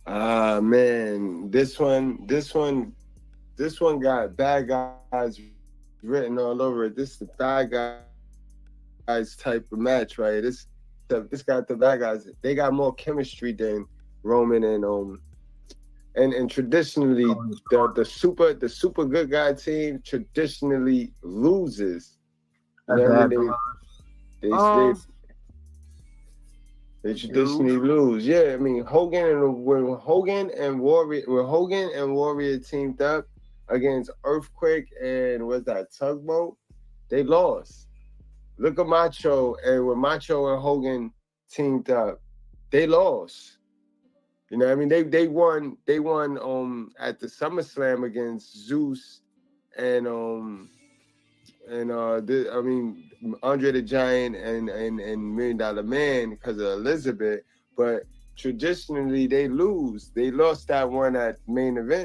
Man, this one got bad guys written all over it. This is the bad guys type of match, right? This got the bad guys. They got more chemistry than Roman and traditionally the super good guy team traditionally loses. You know what I mean? They traditionally lose. Yeah, I mean when Hogan and Warrior teamed up against Earthquake and what's that, Tugboat, they lost. Look at Macho, and when Macho and Hogan teamed up, they lost. You know what I mean? They won at the SummerSlam against Zeus and Andre the Giant and $1 Million Man because of Elizabeth, but traditionally they lose. They lost that one at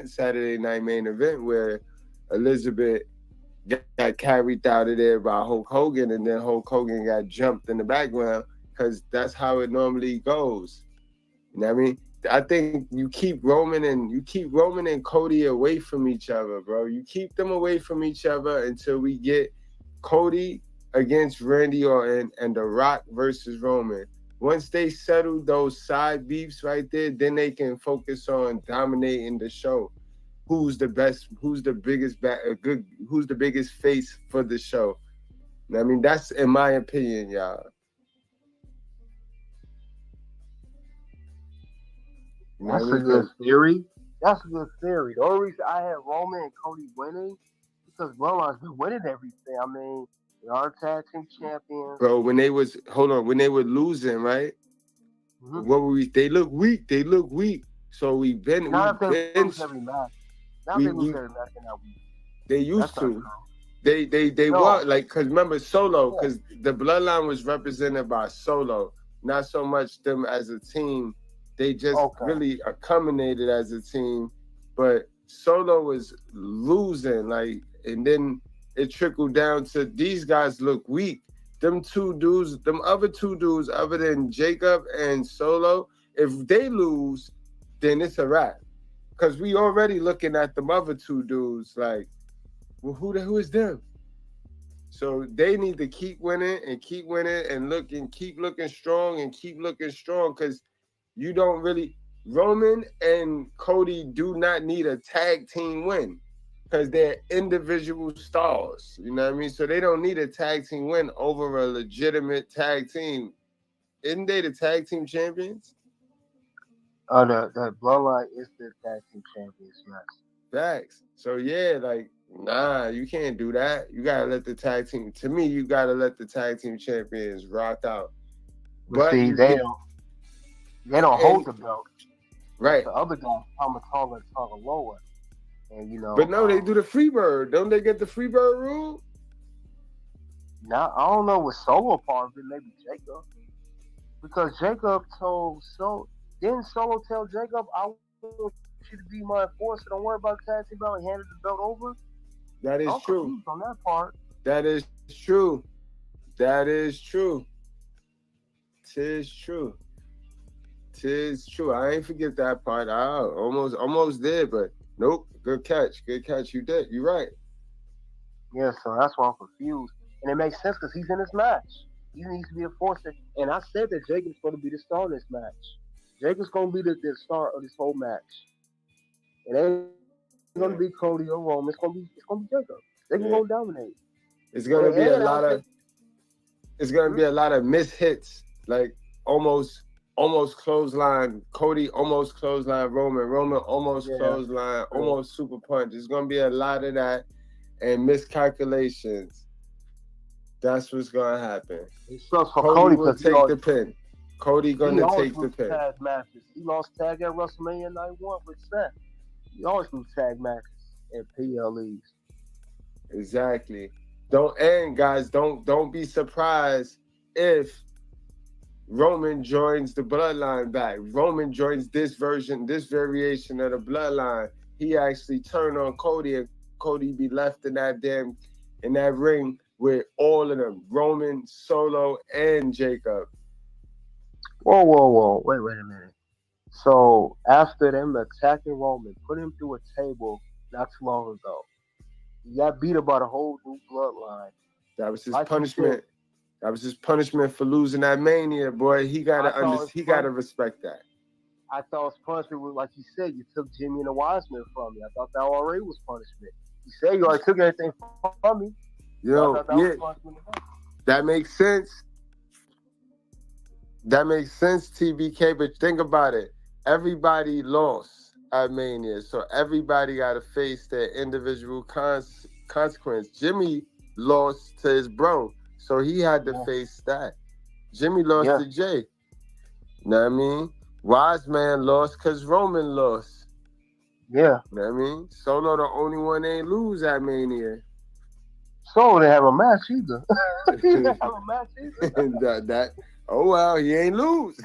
Saturday Night Main Event, where Elizabeth got carried out of there by Hulk Hogan, and then Hulk Hogan got jumped in the background, because that's how it normally goes. You know what I mean? I think you keep Roman and Cody away from each other, bro. You keep them away from each other until we get Cody against Randy Orton and The Rock versus Roman. Once they settle those side beefs right there, then they can focus on dominating the show. Who's the best? Who's the biggest face for the show? I mean, that's in my opinion, y'all. That's a good theory. That's a good theory. The only reason I had Roman and Cody winning because Bloodline's been winning everything. I mean, they are tag team champions. Bro, when they were losing, right? Mm-hmm. What were we? They look weak. So we've been. Not if they lose every match. Not if they lose every match in that week. They used to. They were like, because remember Solo, because the Bloodline was represented by Solo, not so much them as a team. They just really accommodated as a team, but Solo was losing, like, and then it trickled down to these guys look weak. Them other two dudes, other than Jacob and Solo, if they lose, then it's a wrap. Because we already looking at them other two dudes like, well, who is them? So they need to keep winning and keep looking strong because you don't really. Roman and Cody do not need a tag team win because they're individual stars. You know what I mean? So they don't need a tag team win over a legitimate tag team. Isn't they the tag team champions? The Bloodline is the tag team champions, yes. Facts. So yeah, like, nah, you can't do that. You gotta let the tag team. To me, you gotta let the tag team champions rock out. But see, they don't hold the belt. Right. The other guys, taller, lower. And But no, they do the Freebird. Don't they get the Freebird rule? Now I don't know what Solo part of it. Maybe Jacob, because Jacob told didn't Solo tell Jacob, "I want you to be my enforcer. Don't worry about the tag team belt," and handed the belt over. That I'm is true. confused on that part. That is true. That is true. Tis true. Tis true. I ain't forget that part. I almost did, but nope. Good catch. Good catch. You did. You're right. Yeah, so that's why I'm confused, and it makes sense because he's in this match. He needs to be a forcer, and I said that Jacob's going to be the star of this match. Jacob's going to be the star of this whole match. It ain't going to be Cody or Roman. It's going to be Jacob. Jacob going to Yeah. dominate. It's gonna be a And lot of. It's gonna be a lot of missed hits, like almost clothesline. Cody almost clothesline Roman. Roman almost clothesline. Almost super punch. It's gonna be a lot of that and miscalculations. That's what's gonna happen. It sucks for Cody Cody will because take the pin. Cody gonna take the pin. Tag matches. He lost tag at WrestleMania 91 with Seth. He always lose tag matches at PLEs. Exactly. Don't be surprised if Roman joins the bloodline back. Roman joins this variation of the bloodline. He actually turned on Cody, and Cody be left in that ring with all of them. Roman, Solo, and Jacob. Whoa. Wait a minute. So after them attacking Roman, put him through a table not too long ago, he got beat up by the whole new bloodline. That was his punishment. That was his punishment for losing that Mania, boy. He gotta respect that. I thought his punishment was like you said, you took Jimmy and the Wiseman from me. I thought that already was punishment. You said you already took everything from me. That makes sense. That makes sense, TBK, but think about it. Everybody lost at Mania, so everybody got to face their individual consequence. Jimmy lost to his bro, so he had to face that. Jimmy lost to Jay. Know what I mean? Wise Man lost because Roman lost. Yeah. Know what I mean? Solo the only one ain't lose at Mania. Solo didn't have a match either. He didn't have a match either. Oh well, he ain't lose.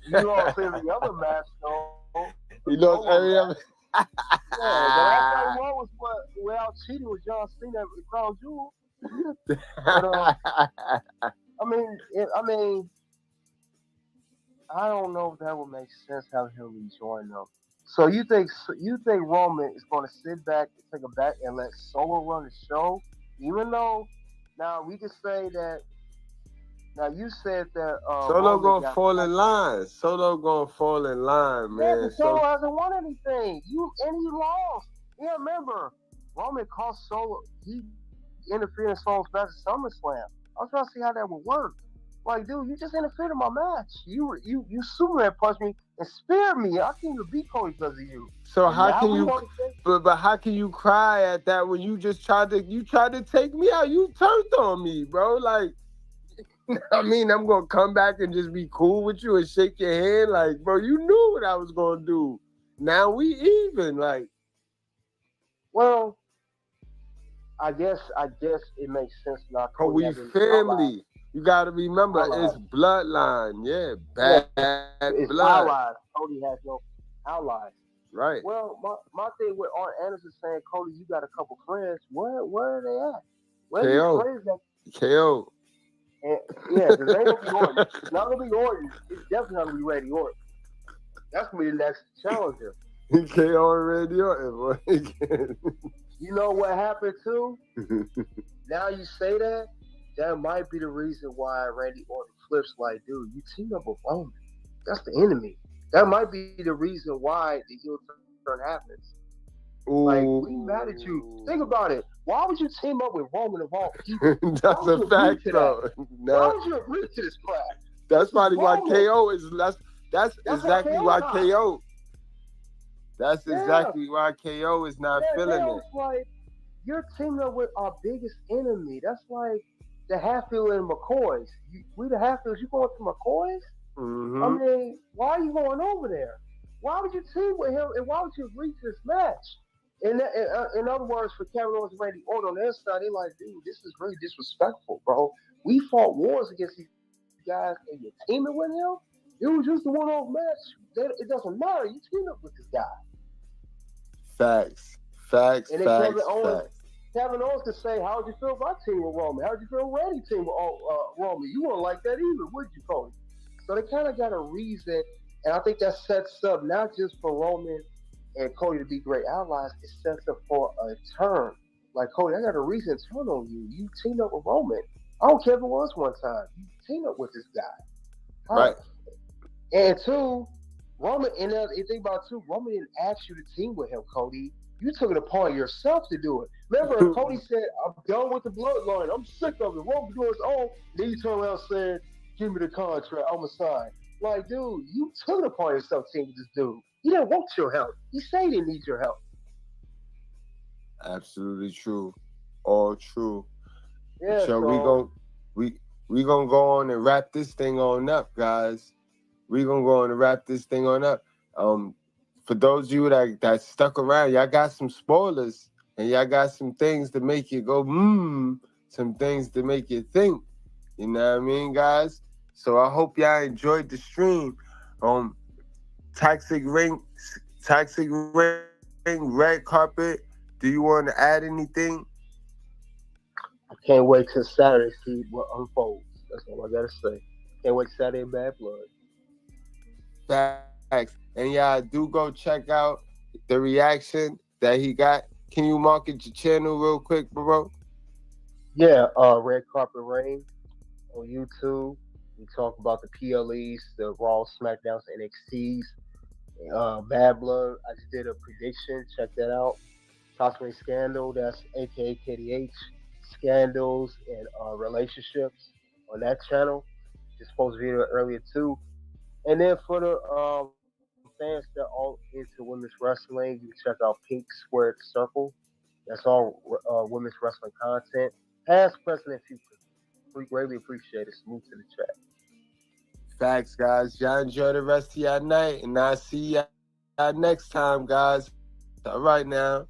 You lost every other match, though. He lost every other. Yeah, the last time he won was without cheating with John Cena at Crown Jewel. But, I mean, I don't know if that would make sense having him rejoin them. So you think Roman is going to sit back and take a back and let Solo run the show, even though now we can say that. Now you said that Solo gonna fall in line. Solo gonna fall in line, man. Yeah, Solo hasn't won anything. He lost. Yeah, remember Roman cost Solo. He interfered in Solo's match at SummerSlam. I was trying to see how that would work. Like, dude, you just interfered in my match. You Superman punched me and spared me. I can't even beat Cody because of you. So how can you? But how can you cry at that when you just tried to take me out? You turned on me, bro. Like. I mean, I'm gonna come back and just be cool with you and shake your hand, like, bro, you knew what I was gonna do. Now we even, like. Well, I guess it makes sense now. Cause we family. You gotta remember, it's bloodline. Yeah, bad it's blood. Allies. Cody has no allies. Right. Well, my thing with Arn Anderson saying, Cody, you got a couple friends. Where are they at? Where are these friends at? KO. And, yeah, because they don't be Orton. It's not gonna be Orton. It's definitely not gonna be Randy Orton. That's gonna be the next challenger. KO and Randy Orton, boy. You know what happened too? Now you say that might be the reason why Randy Orton flips like, dude, you teamed up with Roman. That's the enemy. That might be the reason why the heel turn happens. Ooh. Like, we mad at you. Think about it. Why would you team up with Roman of all people? That's a fact, though. Why would you agree to this crap? That's probably why KO is. That's exactly why KO. That's exactly why KO is not feeling it. Like, you're teaming up with our biggest enemy. That's like the Hatfield and McCoys. We the Hatfields. You going to McCoys? Mm-hmm. I mean, why are you going over there? Why would you team with him? And why would you agree to this match? In other words, for Kevin Owens and Randy Orton on their side, they like, dude, this is really disrespectful, bro. We fought wars against these guys, and you're teaming with him. It was just a one-off match. It doesn't matter. You teamed up with this guy. Facts. Facts. And then Facts. Facts. Kevin Owens could say, "How'd you feel about team with Roman? How'd you feel Randy team with Roman? You wouldn't like that either, would you, Cody?" So they kind of got a reason, and I think that sets up not just for Roman and Cody to be great allies, it sets up for a turn. Like, Cody, I got a reason to turn on you. You teamed up with Roman. I don't care if it was one time. You teamed up with this guy. Right. And two, Roman, and you think about it too, Roman didn't ask you to team with him, Cody. You took it upon yourself to do it. Remember, Cody said, "I'm done with the bloodline. I'm sick of it. Roman doing his own." Then you turn around saying, "Give me the contract. I'm going to sign." Like, dude, you took it upon yourself to team with this dude. He didn't want your help. He said he didn't need your help. Absolutely true. All true. Yeah, so we gonna go on and wrap this thing on up, guys. We gonna go on and wrap this thing on up. For those of you that stuck around, y'all got some spoilers and y'all got some things to make you go some things to make you think. You know what I mean, guys? So I hope y'all enjoyed the stream. Toxic Ring, Red Carpet. Do you want to add anything? I can't wait till Saturday to see what unfolds. That's all I gotta say. Can't wait Saturday in Bad Blood. Facts. And y'all do go check out the reaction that he got. Can you market your channel real quick, bro? Yeah, Red Carpet Reign on YouTube. We talk about the PLEs, the Raw, SmackDowns, NXTs. Bad Blood, I just did a prediction. Check that out. Toxic Scandal, that's aka KDH. Scandals and relationships on that channel. Just posted a video earlier too. And then for the fans that are all into women's wrestling, you can check out Pink Squared Circle. That's all women's wrestling content. Past, present, and future. We greatly appreciate it. Salute to the chat. Facts, guys. Y'all enjoy the rest of y'all night, and I'll see y'all next time, guys. All right now.